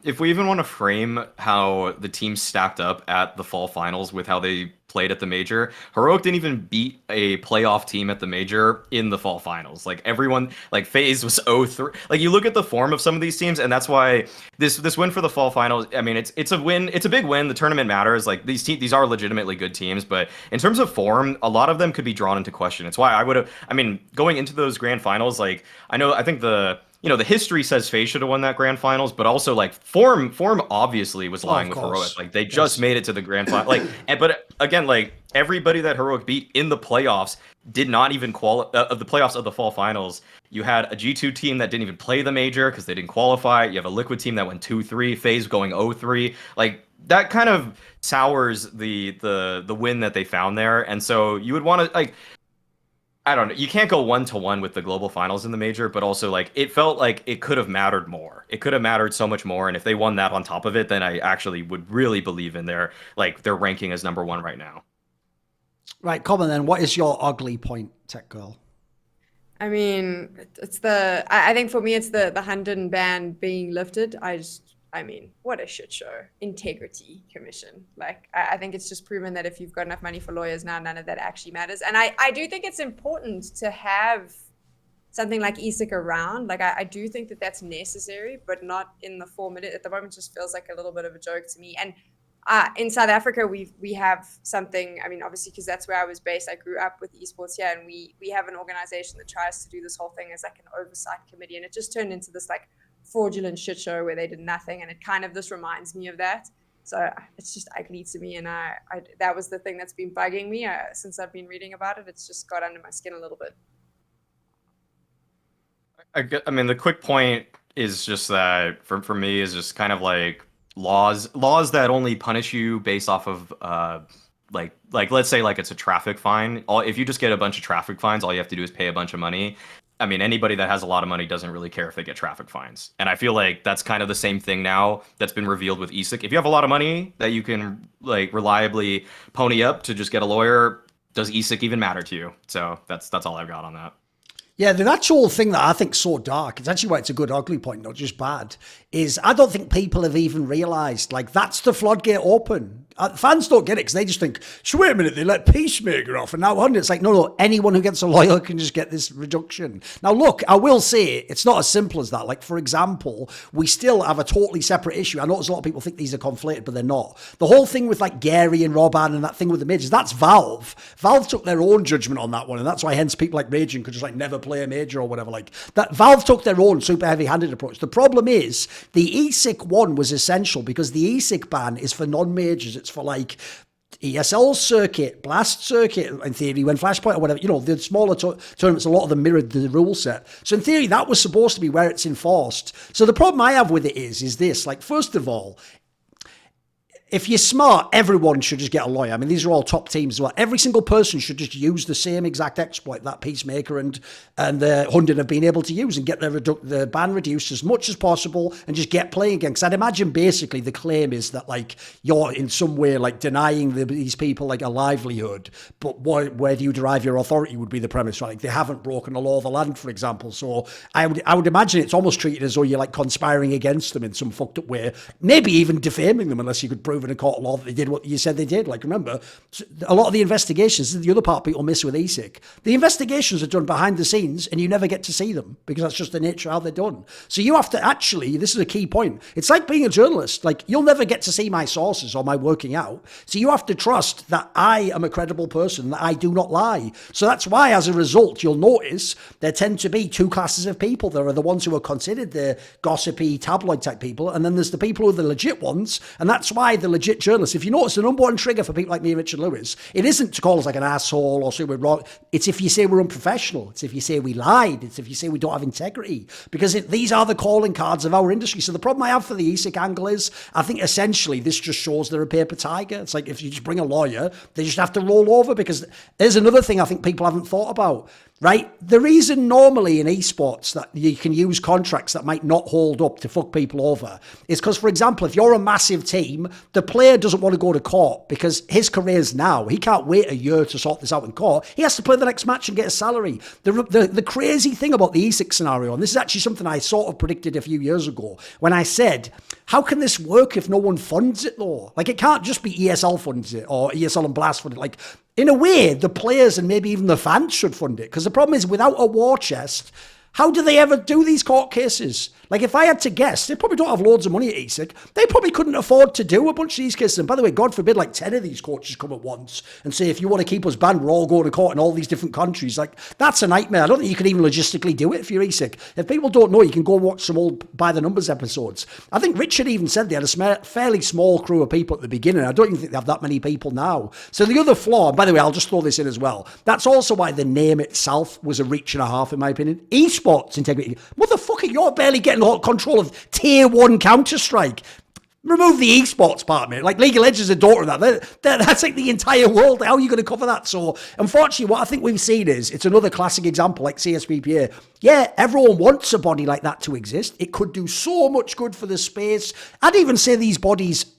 If we even want to frame how the team stacked up at the fall finals with how they played at the major, Heroic didn't even beat a playoff team at the major in the fall finals. Like everyone, like FaZe was 0-3. Like you look at the form of some of these teams, and that's why this win for the fall finals. I mean, it's a win. It's a big win. The tournament matters. Like these are legitimately good teams, but in terms of form, a lot of them could be drawn into question. It's why I would have. I mean, going into those grand finals, like I think the. You know, the history says FaZe should have won that grand finals, but also like form obviously was lying with Heroic. Like they just made it to the grand final. Like, but again, like everybody that Heroic beat in the playoffs did not even qualify of the playoffs of the fall finals. You had a G2 team that didn't even play the major because they didn't qualify. You have a Liquid team that went 2-3, FaZe going 0-3. Like that kind of sours the win that they found there. And so you would want to like. I don't know. You can't go 1-to-1 with the global finals in the major, but also like it felt like it could have mattered more. It could have mattered so much more, and if they won that on top of it, then I actually would really believe in their ranking as #1 right now. Right, Common. Then, what is your ugly point, Tech Girl? I mean, I think for me, it's the HUNDEN ban being lifted. I mean, what a shit show. Integrity Commission. Like, I think it's just proven that if you've got enough money for lawyers now, none of that actually matters. And I do think it's important to have something like ESIC around. Like, I do think that that's necessary, but not in the form it at the moment. Just feels like a little bit of a joke to me. And in South Africa, we have something, I mean, obviously, because that's where I was based. I grew up with esports here, and we have an organization that tries to do this whole thing as like an oversight committee. And it just turned into this like fraudulent shit show where they did nothing, and it kind of this reminds me of that. So it's just ugly to me, and I that was the thing that's been bugging me since I've been reading about it. It's just got under my skin a little bit. I mean, the quick point is just that for me is just kind of like laws that only punish you based off of like let's say like it's a traffic fine. If you just get a bunch of traffic fines, all you have to do is pay a bunch of money. I mean, anybody that has a lot of money doesn't really care if they get traffic fines. And I feel like that's kind of the same thing now that's been revealed with ESIC. If you have a lot of money that you can like reliably pony up to just get a lawyer, does ESIC even matter to you? So that's all I've got on that. Yeah, the actual thing that I think is so dark, it's actually why it's a good ugly point, not just bad, is I don't think people have even realised, like, that's the floodgate open. Fans don't get it because they just think, so wait a minute, they let Peacemaker off and now 100. It's like, no, anyone who gets a lawyer can just get this reduction. Now, look, I will say it's not as simple as that. Like, for example, we still have a totally separate issue. I know there's a lot of people think these are conflated, but they're not. The whole thing with like Gary and Roban and that thing with the majors, that's Valve. Valve took their own judgment on that one, and that's why hence people like Raging could just like never play a major or whatever. Like that, Valve took their own super heavy-handed approach. The problem is the ESIC one was essential because the ESIC ban is for non-majors. It's for like ESL circuit, Blast circuit, in theory, when Flashpoint or whatever, you know, the smaller tournaments, a lot of them mirrored the rule set. So in theory, that was supposed to be where it's enforced. So the problem I have with it is this, like, first of all, if you're smart, everyone should just get a lawyer. I mean, these are all top teams as well. Every single person should just use the same exact exploit that Peacemaker and the HUNDEN have been able to use and get the ban reduced as much as possible and just get playing again. Because I'd imagine basically the claim is that like you're in some way like denying these people like a livelihood, but where do you derive your authority would be the premise, right? Like they haven't broken the law of the land, for example. So I would imagine it's almost treated as though you're like conspiring against them in some fucked up way, maybe even defaming them unless you could prove in a court of law that they did what you said they did. Like remember, a lot of the investigations, the other part people miss with ESIC, the investigations are done behind the scenes and you never get to see them because that's just the nature of how they're done. So you have to actually, this is a key point, it's like being a journalist, like you'll never get to see my sources or my working out. So you have to trust that I am a credible person, that I do not lie. So that's why as a result, you'll notice there tend to be two classes of people. There are the ones who are considered the gossipy tabloid type people, and then there's the people who are the legit ones, and that's why the legit journalists, if you notice, the number one trigger for people like me and Richard Lewis, it isn't to call us like an asshole or say we're wrong. It's if you say we're unprofessional. It's if you say we lied. It's if you say we don't have integrity, because these are the calling cards of our industry. So the problem I have for the ESIC angle is, I think essentially this just shows they're a paper tiger. It's like if you just bring a lawyer, they just have to roll over, because there's another thing I think people haven't thought about. Right? The reason normally in esports that you can use contracts that might not hold up to fuck people over is because, for example, if you're a massive team, the player doesn't want to go to court because his career's now. He can't wait a year to sort this out in court. He has to play the next match and get a salary. The crazy thing about the ESIC scenario, and this is actually something I sort of predicted a few years ago when I said, how can this work if no one funds it though? Like it can't just be ESL funds it or ESL and Blast fund it. Like in a way, the players and maybe even the fans should fund it. Because the problem is, without a war chest, how do they ever do these court cases? Like, if I had to guess, they probably don't have loads of money at ESIC. They probably couldn't afford to do a bunch of these cases. And by the way, God forbid, like 10 of these coaches come at once and say, if you want to keep us banned, we're all going to court in all these different countries. Like, that's a nightmare. I don't think you can even logistically do it if you're ESIC. If people don't know, you can go and watch some old By the Numbers episodes. I think Richard even said they had a fairly small crew of people at the beginning. I don't even think they have that many people now. So the other flaw, and by the way, I'll just throw this in as well. That's also why the name itself was a reach and a half, in my opinion. Esports integrity. Motherfucker, you're barely getting control of Tier 1 Counter-Strike. Remove the esports part, mate. Like League of Legends is a daughter of that. That's like the entire world. How are you going to cover that? So, unfortunately, what I think we've seen is it's another classic example like CSPPA. Yeah, everyone wants a body like that to exist. It could do so much good for the space. I'd even say these bodies,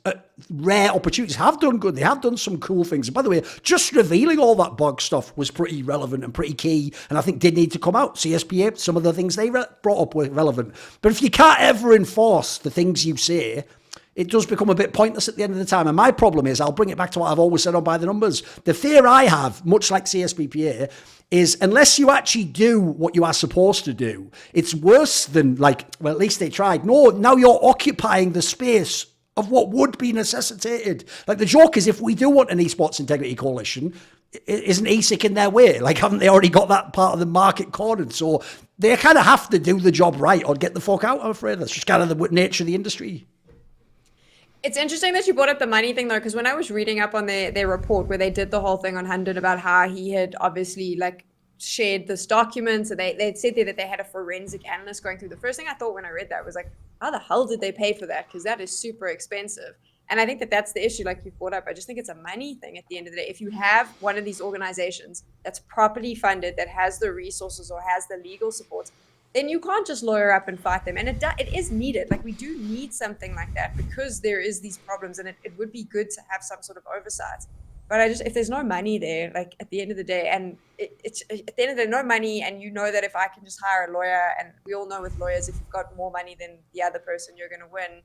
rare opportunities, have done good. They have done some cool things. And by the way, just revealing all that bug stuff was pretty relevant and pretty key, and I think did need to come out. CSPA, some of the things they brought up were relevant. But if you can't ever enforce the things you say, it does become a bit pointless at the end of the time. And my problem is, I'll bring it back to what I've always said on By the Numbers. The fear I have, much like CSPPA, is unless you actually do what you are supposed to do, it's worse than like, well, at least they tried. No, now you're occupying the space of what would be necessitated. Like the joke is, if we do want an esports integrity coalition, isn't ESIC in their way? Like, haven't they already got that part of the market cornered? So they kind of have to do the job right or get the fuck out, I'm afraid. That's just kind of the nature of the industry. It's interesting that you brought up the money thing, though, because when I was reading up on their report where they did the whole thing on HUNDEN about how he had obviously like shared this document, and they said there that they had a forensic analyst going through. The first thing I thought when I read that was like, how the hell did they pay for that? Because that is super expensive. And I think that that's the issue, like you brought up. I just think it's a money thing at the end of the day. If you have one of these organizations that's properly funded, that has the resources or has the legal support, then you can't just lawyer up and fight them. And it is needed. Like, we do need something like that because there is these problems, and it would be good to have some sort of oversight. But if there's no money there, like at the end of the day, and it's at the end of the day, no money, and you know that if I can just hire a lawyer, and we all know with lawyers, if you've got more money than the other person, you're going to win.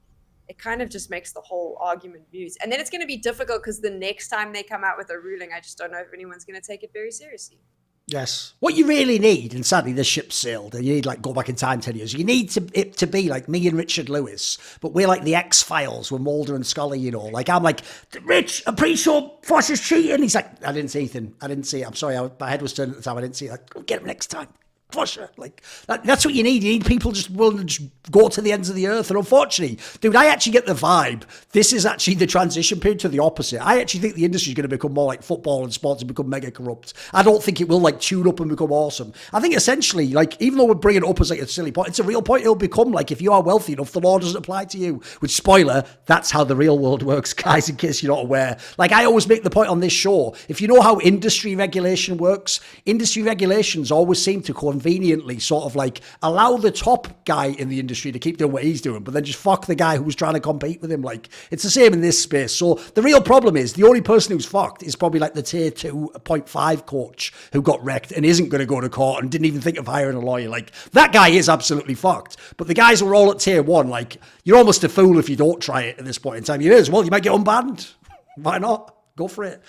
It kind of just makes the whole argument moot. And then it's going to be difficult because the next time they come out with a ruling, I just don't know if anyone's going to take it very seriously. Yes. What you really need, and sadly the ship's sailed, and you need like go back in time 10 years, you need it to be like me and Richard Lewis, but we're like the X-Files with Mulder and Scully, you know. Like, I'm like, Rich, I'm pretty sure Foss is cheating. He's like, I didn't see anything. I didn't see it. I'm sorry, my head was turned at the time. I didn't see it. Like, get him next time. For sure. Like, that's what you need. You need people just willing to just go to the ends of the earth. And unfortunately, dude, I actually get the vibe. This is actually the transition period to the opposite. I actually think the industry is going to become more like football and sports and become mega corrupt. I don't think it will like tune up and become awesome. I think essentially, like, even though we're bringing it up as like a silly point, it's a real point. It'll become like, if you are wealthy enough, the law doesn't apply to you. Which, spoiler, that's how the real world works, guys, in case you're not aware. Like, I always make the point on this show, if you know how industry regulation works, industry regulations always seem to conveniently sort of like allow the top guy in the industry to keep doing what he's doing, but then just fuck the guy who's trying to compete with him. Like, it's the same in this space. So the real problem is the only person who's fucked is probably like the tier 2.5 coach who got wrecked and isn't going to go to court and didn't even think of hiring a lawyer. Like, that guy is absolutely fucked. But the guys who are all at tier 1, like, you're almost a fool if you don't try it at this point in time. You is, well, you might get unbanned. Why not? Go for it.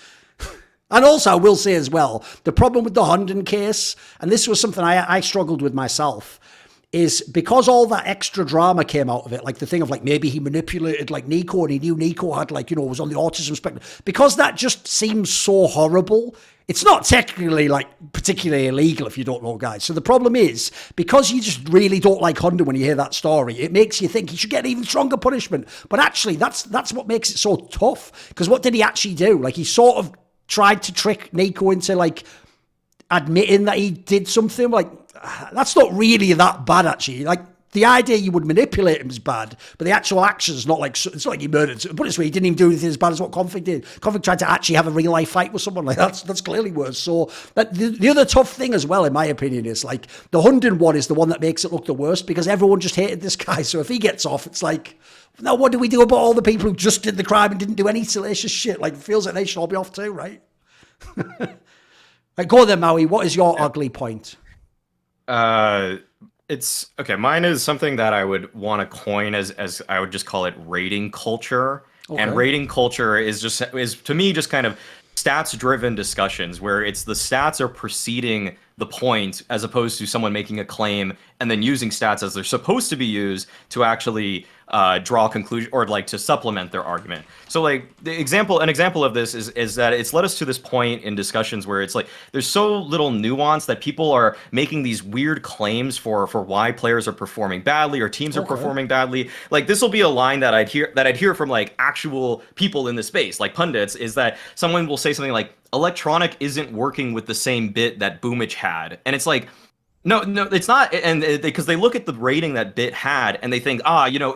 And also, I will say as well, the problem with the HUNDEN case, and this was something I struggled with myself, is because all that extra drama came out of it, like the thing of like maybe he manipulated like Nico and he knew Nico had like, you know, was on the autism spectrum, because that just seems so horrible. It's not technically like particularly illegal if you don't know, guys. So the problem is, because you just really don't like HUNDEN when you hear that story, it makes you think he should get even stronger punishment. But actually, that's what makes it so tough. Because what did he actually do? Like, he sort of tried to trick Nico into like admitting that he did something. Like, that's not really that bad, actually. Like, the idea you would manipulate him is bad, but the actual action is not like, it's not like he murdered. Put it this way, he didn't even do anything as bad as what k0nfig did. k0nfig tried to actually have a real life fight with someone. Like, that's clearly worse. So the other tough thing as well, in my opinion, is like the HUNDEN one is the one that makes it look the worst, because everyone just hated this guy. So if he gets off, it's like, now what do we do about all the people who just did the crime and didn't do any salacious shit? Like, it feels like they should all be off too, right? Like, go there, Maui. What is your ugly point? It's okay. Mine is something that I would want to coin as I would just call it rating culture. Okay. And rating culture is to me just kind of stats driven discussions where it's the stats are preceding the point as opposed to someone making a claim and then using stats as they're supposed to be used to actually draw a conclusion or like to supplement their argument. So like an example of this is that it's led us to this point in discussions where it's like there's so little nuance that people are making these weird claims for why players are performing badly or teams are performing badly. Like, this will be a line that I'd hear from like actual people in the space, like pundits, is that someone will say something like, Electronic isn't working with the same bit that Boomich had. And it's like, no, it's not. And because they look at the rating that Bit had and they think,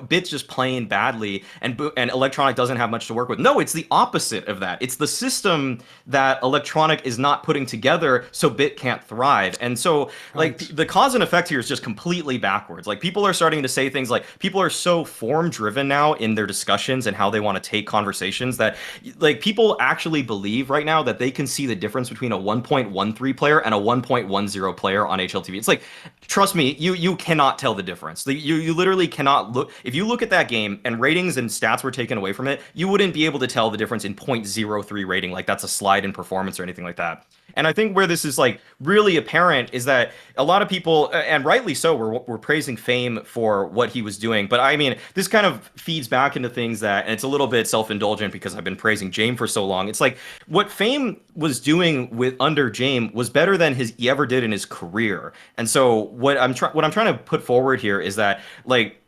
Bit's just playing badly and Electronic doesn't have much to work with. No, it's the opposite of that. It's the system that Electronic is not putting together so Bit can't thrive. And so like the cause and effect here is just completely backwards. Like, people are starting to say things like, people are so form driven now in their discussions and how they want to take conversations that like people actually believe right now that they can see the difference between a 1.13 player and a 1.10 player on HLTV. It's like, trust me, you cannot tell the difference. You literally cannot look. If you look at that game and ratings and stats were taken away from it, you wouldn't be able to tell the difference in 0.03 rating. Like, that's a slide in performance or anything like that. And I think where this is like really apparent is that a lot of people, and rightly so, were praising Fame for what he was doing. But I mean, this kind of feeds back into things that, and it's a little bit self-indulgent because I've been praising Jame for so long. It's like what Fame was doing under Jame was better than he ever did in his career. And so what I'm trying to put forward here is that, like,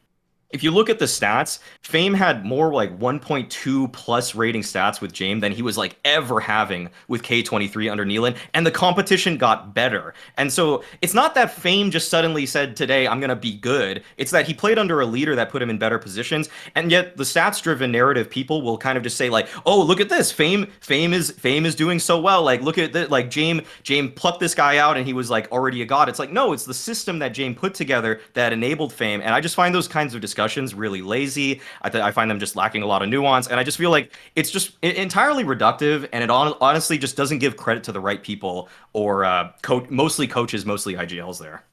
if you look at the stats, Fame had more like 1.2 plus rating stats with Jame than he was like ever having with K23 under Nealon, and the competition got better. And so it's not that Fame just suddenly said today, I'm going to be good. It's that he played under a leader that put him in better positions. And yet the stats driven narrative people will kind of just say like, oh, look at this. Fame is doing so well. Like, look at that. Like, Jame plucked this guy out and he was like already a god. It's like, no, it's the system that Jame put together that enabled Fame. And I just find those kinds of discussions really lazy. I find them just lacking a lot of nuance, and I just feel like it's just entirely reductive, and it honestly just doesn't give credit to the right people or mostly coaches, mostly IGLs there.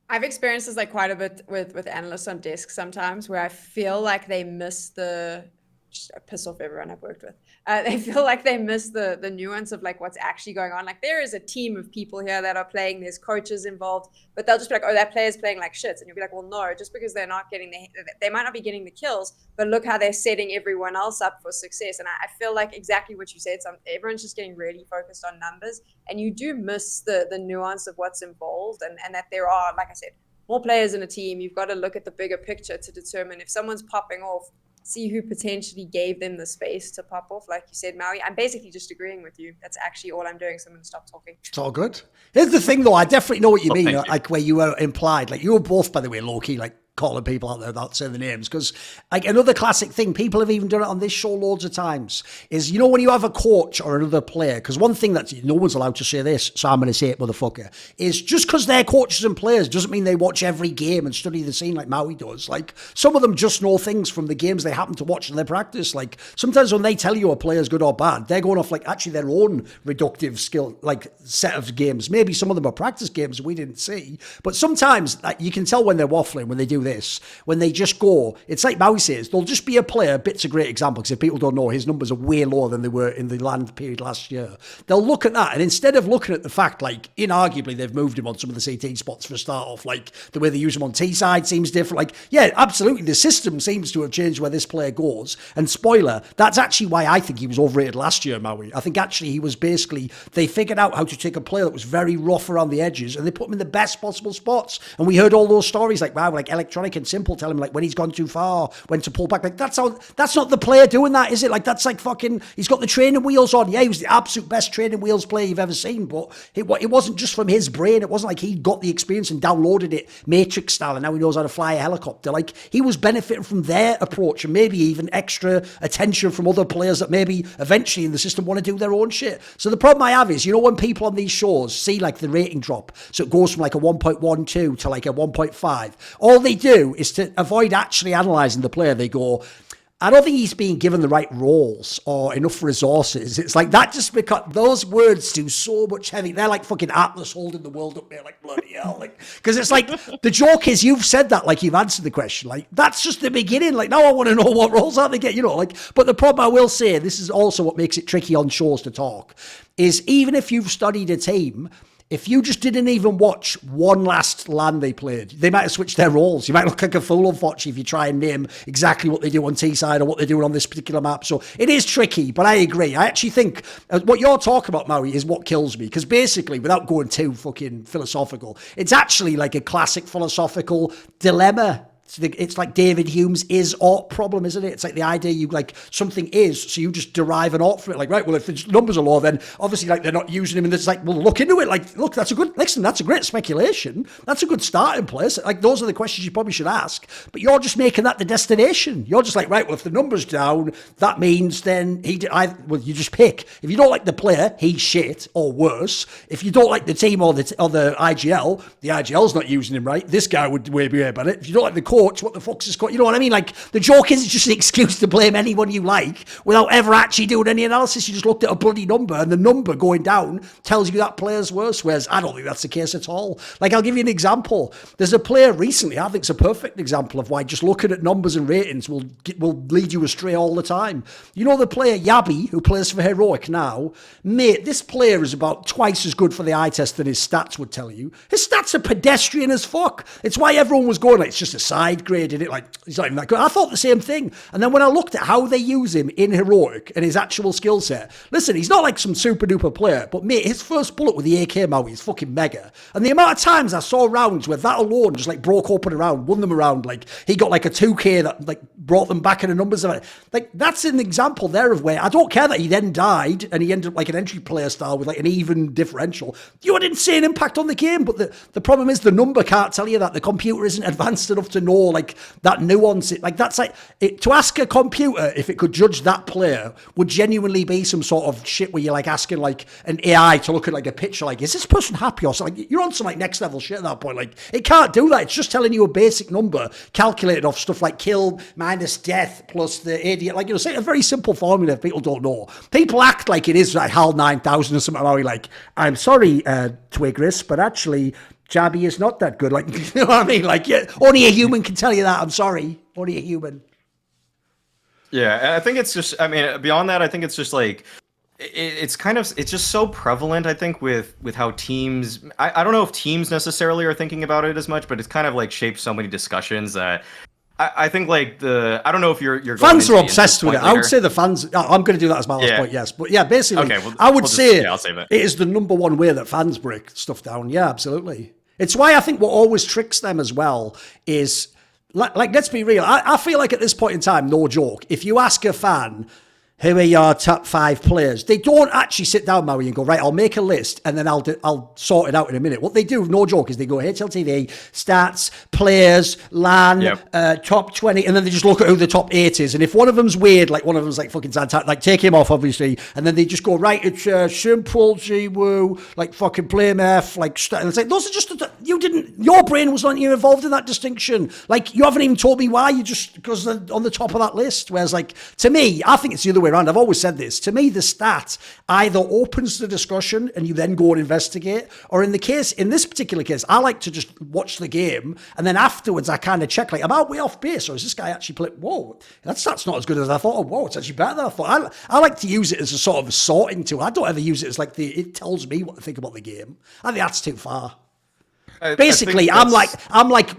I've experienced this like quite a bit with analysts on desk sometimes, where I feel like they miss the just piss off everyone I've worked with. They feel like they miss the nuance of like what's actually going on. Like there is a team of people here that are playing, there's coaches involved, but they'll just be like, oh, that player's playing like shit. And you'll be like, well, no, just because they're not getting they might not be getting the kills, but look how they're setting everyone else up for success. And I feel like exactly what you said, everyone's just getting really focused on numbers, and you do miss the nuance of what's involved, and that there are, like I said, more players in a team. You've got to look at the bigger picture to determine if someone's popping off, see who potentially gave them the space to pop off. Like you said, Maui, I'm basically just agreeing with you. That's actually all I'm doing, so I'm going to stop talking. It's all good. Here's the thing, though. I definitely know what you mean. Like where you were implied. Like you were both, by the way, low-key, like calling people out there without saying the names. Because like another classic thing, people have even done it on this show loads of times, is, you know, when you have a coach or another player, because one thing that no one's allowed to say this, so I'm going to say it, motherfucker, is just because they're coaches and players doesn't mean they watch every game and study the scene like Maui does. Like some of them just know things from the games they happen to watch in their practice. Like sometimes when they tell you a player's good or bad, they're going off like actually their own reductive skill, like set of games. Maybe some of them are practice games we didn't see, but sometimes like, you can tell when they're waffling when they do this, when they just go, it's like Maui says, there'll just be a player. Bit's a great example, because if people don't know, his numbers are way lower than they were in the land period last year. They'll look at that, and instead of looking at the fact, like, inarguably they've moved him on some of the CT spots for a start off, like the way they use him on T side seems different. Like, yeah, absolutely, the system seems to have changed where this player goes. And spoiler, that's actually why I think he was overrated last year, Maui. I think actually he was basically, they figured out how to take a player that was very rough around the edges and they put him in the best possible spots. And we heard all those stories like, wow, like Electronic and Simple tell him like when he's gone too far, when to pull back. Like that's not the player doing that, is it? Like that's like fucking, he's got the training wheels on. Yeah, he was the absolute best training wheels player you've ever seen, but it wasn't just from his brain. It wasn't like he got the experience and downloaded it Matrix style and now he knows how to fly a helicopter. Like he was benefiting from their approach and maybe even extra attention from other players that maybe eventually in the system want to do their own shit. So the problem I have is, you know, when people on these shows see like the rating drop, so it goes from like a 1.12 to like a 1.5, all they do is to avoid actually analysing the player. They go, I don't think he's being given the right roles or enough resources. It's like that, just because those words do so much heavy. They're like fucking Atlas holding the world up there, like bloody hell. Like, because it's like the joke is you've said that like you've answered the question. Like that's just the beginning. Like now I want to know what roles are they get. You know, like. But the problem I will say, this is also what makes it tricky on shows to talk, is even if you've studied a team, if you just didn't even watch one last LAN they played, they might have switched their roles. You might look like a fool, unfortunately, if you try and name exactly what they do on T-side or what they're doing on this particular map. So it is tricky, but I agree. I actually think what you're talking about, Maui, is what kills me. Because basically, without going too fucking philosophical, it's actually like a classic philosophical dilemma. It's like David Hume's is-ought problem, isn't it? It's like the idea you like something is, so you just derive an ought from it. Like, right, well, if the numbers are low, then obviously like they're not using him, and it's like, well, look into it. Like, look, that's a great speculation. That's a good starting place. Like, those are the questions you probably should ask. But you're just making that the destination. You're just like, right, well, if the number's down, that means then well, you just pick. If you don't like the player, he's shit or worse. If you don't like the team or the IGL, the IGL's not using him right. This guy would way be better. If you don't like the coach, what the fuck's his coach? You know what I mean? Like, the joke isn't just an excuse to blame anyone you like without ever actually doing any analysis. You just looked at a bloody number, and the number going down tells you that player's worse, whereas I don't think that's the case at all. Like, I'll give you an example. There's a player recently, I think it's a perfect example of why just looking at numbers and ratings will lead you astray all the time. You know the player Yabi, who plays for Heroic now? Mate, this player is about twice as good for the eye test than his stats would tell you. His stats are pedestrian as fuck. It's why everyone was going like, it's just a side grade in it, like he's not even that good. I thought the same thing. And then when I looked at how they use him in Heroic and his actual skill set, listen, he's not like some super duper player, but mate, his first bullet with the AK Maui is fucking mega. And the amount of times I saw rounds where that alone just like broke open around, won them around, like he got like a 2K that like brought them back in the numbers of it. Like that's an example there of where I don't care that he then died and he ended up like an entry player style with like an even differential. You had insane impact on the game, but the problem is the number can't tell you that. The computer isn't advanced enough to know like that nuance. Like that's like to ask a computer if it could judge that player would genuinely be some sort of shit where you're like asking like an AI to look at like a picture, like is this person happy or something? Like, you're on some like next level shit at that point. Like it can't do that. It's just telling you a basic number calculated off stuff like kill minus death plus the idiot. Like, you know, say a very simple formula if people don't know. People act like it is like HAL 9000 or something. Like, I'm sorry, Twigris, but actually Jabby is not that good. Like, you know what I mean? Like, yeah, only a human can tell you that. I'm sorry. Only a human. Yeah, and I think it's just, I mean, beyond that, I think it's just like, it's kind of, it's just so prevalent, I think, with how teams, I don't know if teams necessarily are thinking about it as much, but it's kind of like shaped so many discussions that I think like I don't know if you're going fans are into obsessed with it. I would say the fans, I'm going to do that as my last point, yes. But yeah, basically, okay, well, I would say I'll save it. It is the number one way that fans break stuff down. Yeah, absolutely. It's why I think what always tricks them as well is, like let's be real. I feel like at this point in time, no joke, if you ask a fan, who are your top 5 players? They don't actually sit down, Maui, and go, right, I'll make a list and then I'll sort it out in a minute. What they do, no joke, is they go HLTV, stats, players, LAN, top 20, and then they just look at who the top 8 is. And if one of them's weird, like one of them's like fucking Zantat, like take him off, obviously. And then they just go, right, it's Simple, G-Woo, like fucking Blame F, like, and it's like, those are just, your brain was not even involved in that distinction. Like, you haven't even told me why, you just, because they're on the top of that list. Whereas, like, to me, I think it's the other way around. I've always said this. To me, the stat either opens the discussion and you then go and investigate, or in this particular case, I like to just watch the game and then afterwards I kind of check, like, am I way off base, or is this guy actually playing? Whoa, that stat's not as good as I thought. Oh, whoa, it's actually better than I thought. I like to use it as a sort of a sorting tool. I don't ever use it as like it tells me what to think about the game. I think that's too far. Basically, I'm like,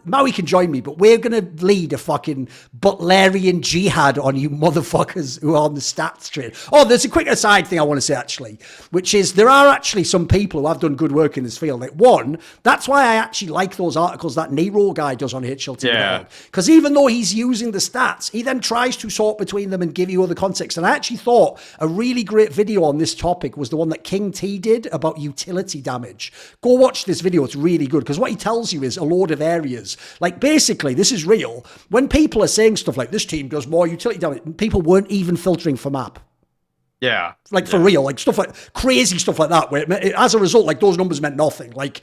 Maui can join me, but we're going to lead a fucking Butlerian jihad on you motherfuckers who are on the stats train. Oh, there's a quick aside thing I want to say, actually, which is there are actually some people who have done good work in this field. Like, one, that's why I actually like those articles that Nero guy does on HLT. Yeah. Because even though he's using the stats, he then tries to sort between them and give you other context. And I actually thought a really great video on this topic was the one that King T did about utility damage. Go watch this video. It's really good because what he tells you is a load of areas. Like, basically, this is real. When people are saying stuff like this team does more utility damage, people weren't even filtering for map. Yeah. Like, for real, like stuff like crazy stuff like that, where as a result, like those numbers meant nothing. Like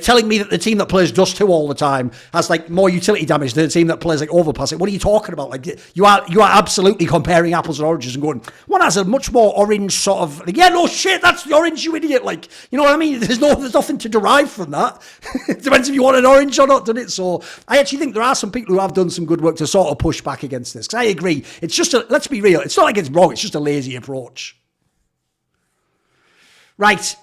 telling me that the team that plays Dust 2 all the time has like more utility damage than the team that plays like Overpass. Like, what are you talking about? Like, you are absolutely comparing apples and oranges and going, one has a much more orange sort of, like, yeah, no shit, that's the orange, you idiot. Like, you know what I mean? There's nothing to derive from that. It depends if you want an orange or not, doesn't it? So I actually think there are some people who have done some good work to sort of push back against this. Because I agree, it's just let's be real, it's not like it's wrong, it's just a lazy approach. Right.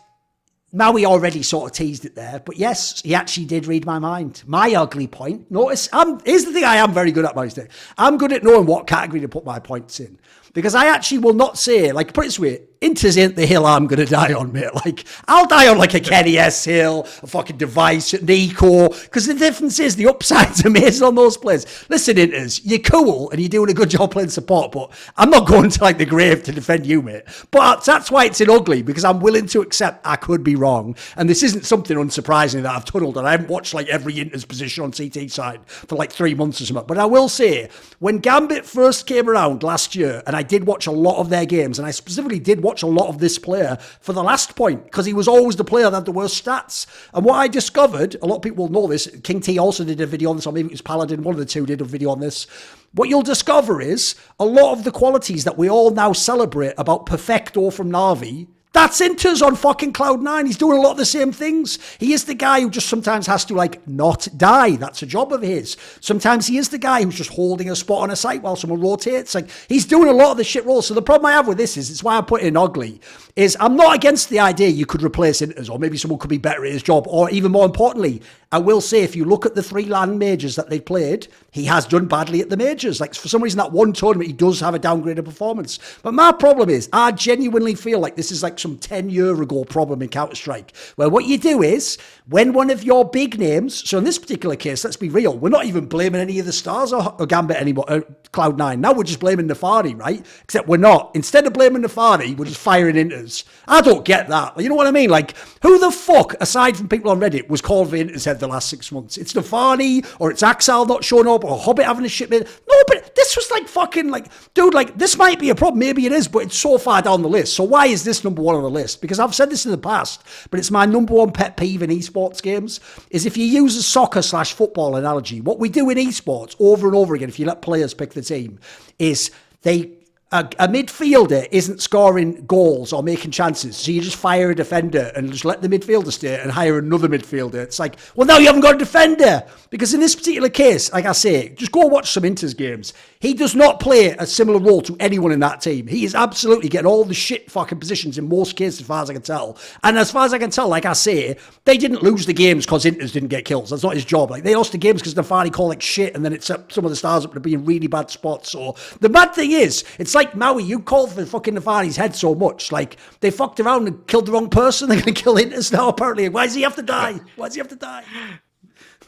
Maui already sort of teased it there, but yes, he actually did read my mind. My ugly point. Notice, here's the thing I am very good at, Mauisnake. I'm good at knowing what category to put my points in. Because I actually will not say, like, put it this way, interz ain't the hill I'm going to die on, mate. Like, I'll die on, like, a Kenny S hill, a fucking dev1ce, Nico, because the difference is the upside's amazing on those players. Listen, interz, you're cool and you're doing a good job playing support, but I'm not going to, like, the grave to defend you, mate. But that's why it's in ugly, because I'm willing to accept I could be wrong. And this isn't something unsurprising that I've tunneled, and I haven't watched, like, every interz position on CT side for, like, 3 months or something. But I will say, when Gambit first came around last year, and I did watch a lot of their games, and I specifically did watch a lot of this player for the last point, because he was always the player that had the worst stats. And what I discovered, a lot of people will know this, King T also did a video on this, or maybe it was Paladin, one of the two did a video on this. What you'll discover is a lot of the qualities that we all now celebrate about Perfecto from Na'Vi, that's interz on fucking Cloud9. He's doing a lot of the same things. He is the guy who just sometimes has to, like, not die. That's a job of his. Sometimes he is the guy who's just holding a spot on a site while someone rotates. Like, he's doing a lot of the shit roles. So the problem I have with this is, it's why I put it in ugly, is I'm not against the idea you could replace interz, or maybe someone could be better at his job, or even more importantly, I will say, if you look at the 3 LAN majors that they've played, he has done badly at the majors. Like, for some reason, that one tournament, he does have a downgraded performance. But my problem is, I genuinely feel like this is like some 10-year ago problem in Counter-Strike, where what you do is, when one of your big names, so in this particular case, let's be real, we're not even blaming any of the stars or Gambit anymore, Cloud9. Now we're just blaming Nefari, right? Except we're not. Instead of blaming Nefari, we're just firing interz. I don't get that. You know what I mean? Like, who the fuck, aside from people on Reddit, was called for interz head the last 6 months? It's Nefari, or it's Axel not showing up, or Hobbit having a shipment. No, but this was like fucking, like, dude, like, this might be a problem. Maybe it is, but it's so far down the list. So why is this number one on the list? Because I've said this in the past, but it's my number one pet peeve in esports games, is if you use a soccer/football analogy, what we do in esports over and over again, if you let players pick the team, is they a midfielder isn't scoring goals or making chances, so you just fire a defender and just let the midfielder stay and hire another midfielder. It's like, well, now you haven't got a defender. Because in this particular case, like I say, just go watch some Inter's games. He does not play a similar role to anyone in that team. He is absolutely getting all the shit fucking positions in most cases, as far as I can tell. And as far as I can tell, like I say, they didn't lose the games because Inter's didn't get kills. That's not his job. Like, they lost the games because Nafani called like shit, and then it set some of the stars up to be in really bad spots. So the bad thing is, it's like Maui, you called for fucking Nafani's head so much. Like, they fucked around and killed the wrong person. They're going to kill Interz now, apparently. Why does he have to die? Why does he have to die?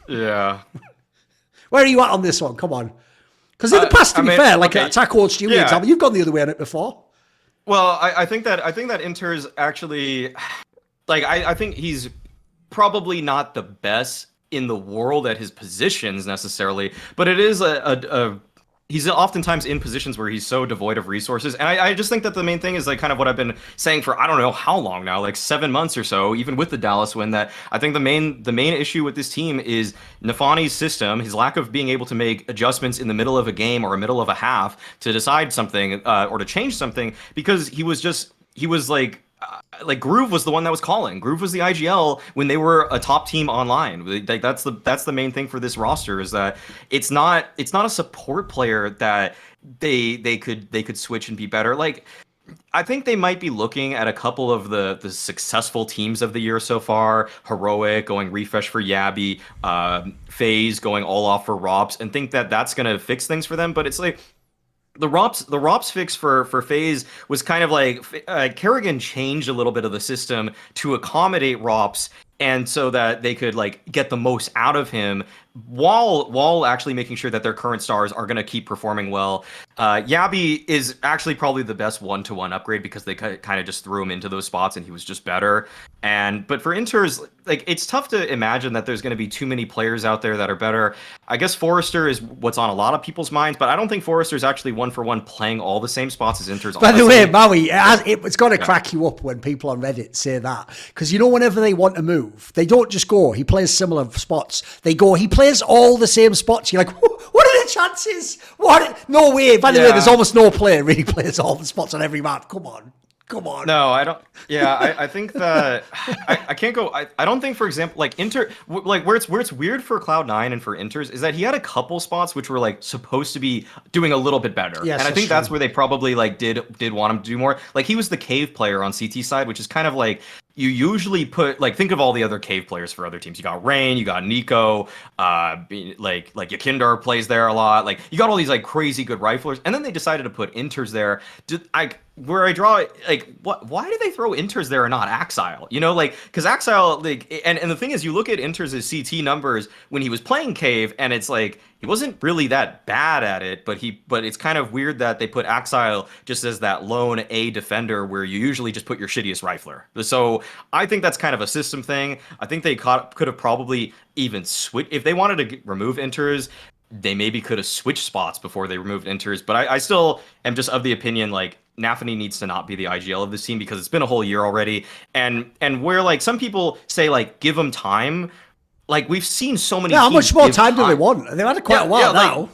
Yeah. Where are you at on this one? Come on. Because in the past, to be fair, like okay. Attack Coach Julie example, you've gone the other way on it before. Well, I think that Inter's actually, like, I think he's probably not the best in the world at his positions necessarily, but it is he's oftentimes in positions where he's so devoid of resources. And I just think that the main thing is like kind of what I've been saying for I don't know how long now, like 7 months or so, even with the Dallas win, that I think the main issue with this team is Nafani's system, his lack of being able to make adjustments in the middle of a game or a middle of a half to decide something or to change something, because he was like Groove was the one that was calling. Groove was the IGL when they were a top team online. Like that's the main thing for this roster, is that it's not a support player that they could switch and be better. Like, I think they might be looking at a couple of the successful teams of the year so far. Heroic going refresh for Yabby, FaZe going all off for Rops, and think that that's gonna fix things for them. But it's like, the Rops fix for FaZe was kind of like Kerrigan changed a little bit of the system to accommodate Rops, and so that they could like get the most out of him while actually making sure that their current stars are going to keep performing well. Yabby is actually probably the best one-to-one upgrade, because they kind of just threw him into those spots and he was just better. But for Interz, like, it's tough to imagine that there's going to be too many players out there that are better. I guess Forrester is what's on a lot of people's minds, but I don't think Forrester is actually one-for-one playing all the same spots as Interz. By the way, Maui, it's got to crack you up when people on Reddit say that. Because, you know, whenever they want to move, they don't just go, he plays similar spots. They go, he plays all the same spots. You're like, what are the chances? No way. By the way, there's almost no player really plays all the spots on every map. Come on. No, I don't. Yeah, I think that I can't go. I don't think, for example, like where it's weird for Cloud9 and for Interz is that he had a couple spots which were like supposed to be doing a little bit better. Yes, and I think that's where they probably like did want him to do more. Like, he was the cave player on CT side, which is kind of like, you usually put, like, think of all the other cave players for other teams. You got Rain, you got Nico, like Yakindar plays there a lot. Like, you got all these like crazy good riflers, and then they decided to put Interz there. Where I draw, like, why do they throw Interz there and not Axile? You know, like, because Axile, like, and the thing is, you look at Interz's CT numbers when he was playing Cave, and it's like, he wasn't really that bad at it, but it's kind of weird that they put Axile just as that lone A defender where you usually just put your shittiest rifler. So I think that's kind of a system thing. I think they could have probably even switched, if they wanted to remove Interz, they maybe could have switched spots before they removed Interz. But I still am just of the opinion, like, Nafany needs to not be the IGL of this team, because it's been a whole year already. And where, like, some people say, like, give him time. Like, we've seen so many. Yeah, how much more time do they want? They've had it quite a while now.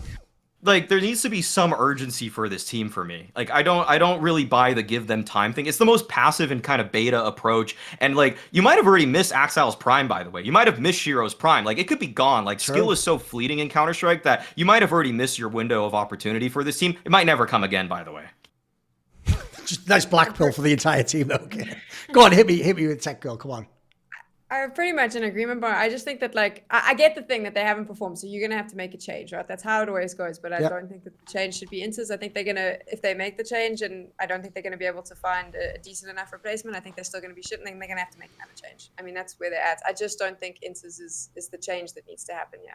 Like, there needs to be some urgency for this team for me. Like, I don't really buy the give them time thing. It's the most passive and kind of beta approach. And like, you might have already missed Axile's prime, by the way. You might have missed Shiro's prime. Like, it could be gone. Like, skill is so fleeting in Counter-Strike that you might have already missed your window of opportunity for this team. It might never come again, by the way. Just nice black pill for the entire team, though. Okay. Go on, hit me with Tech Girl. Come on. I'm pretty much in agreement, but I just think that, like, I get the thing that they haven't performed, so you're gonna have to make a change, right? That's how it always goes. But I don't think that the change should be Interz. I think they're gonna, if they make the change, and I don't think they're gonna be able to find a decent enough replacement. I think they're still gonna be shit, and they're gonna have to make another change. I mean, that's where they're at. I just don't think Interz is the change that needs to happen. Yeah.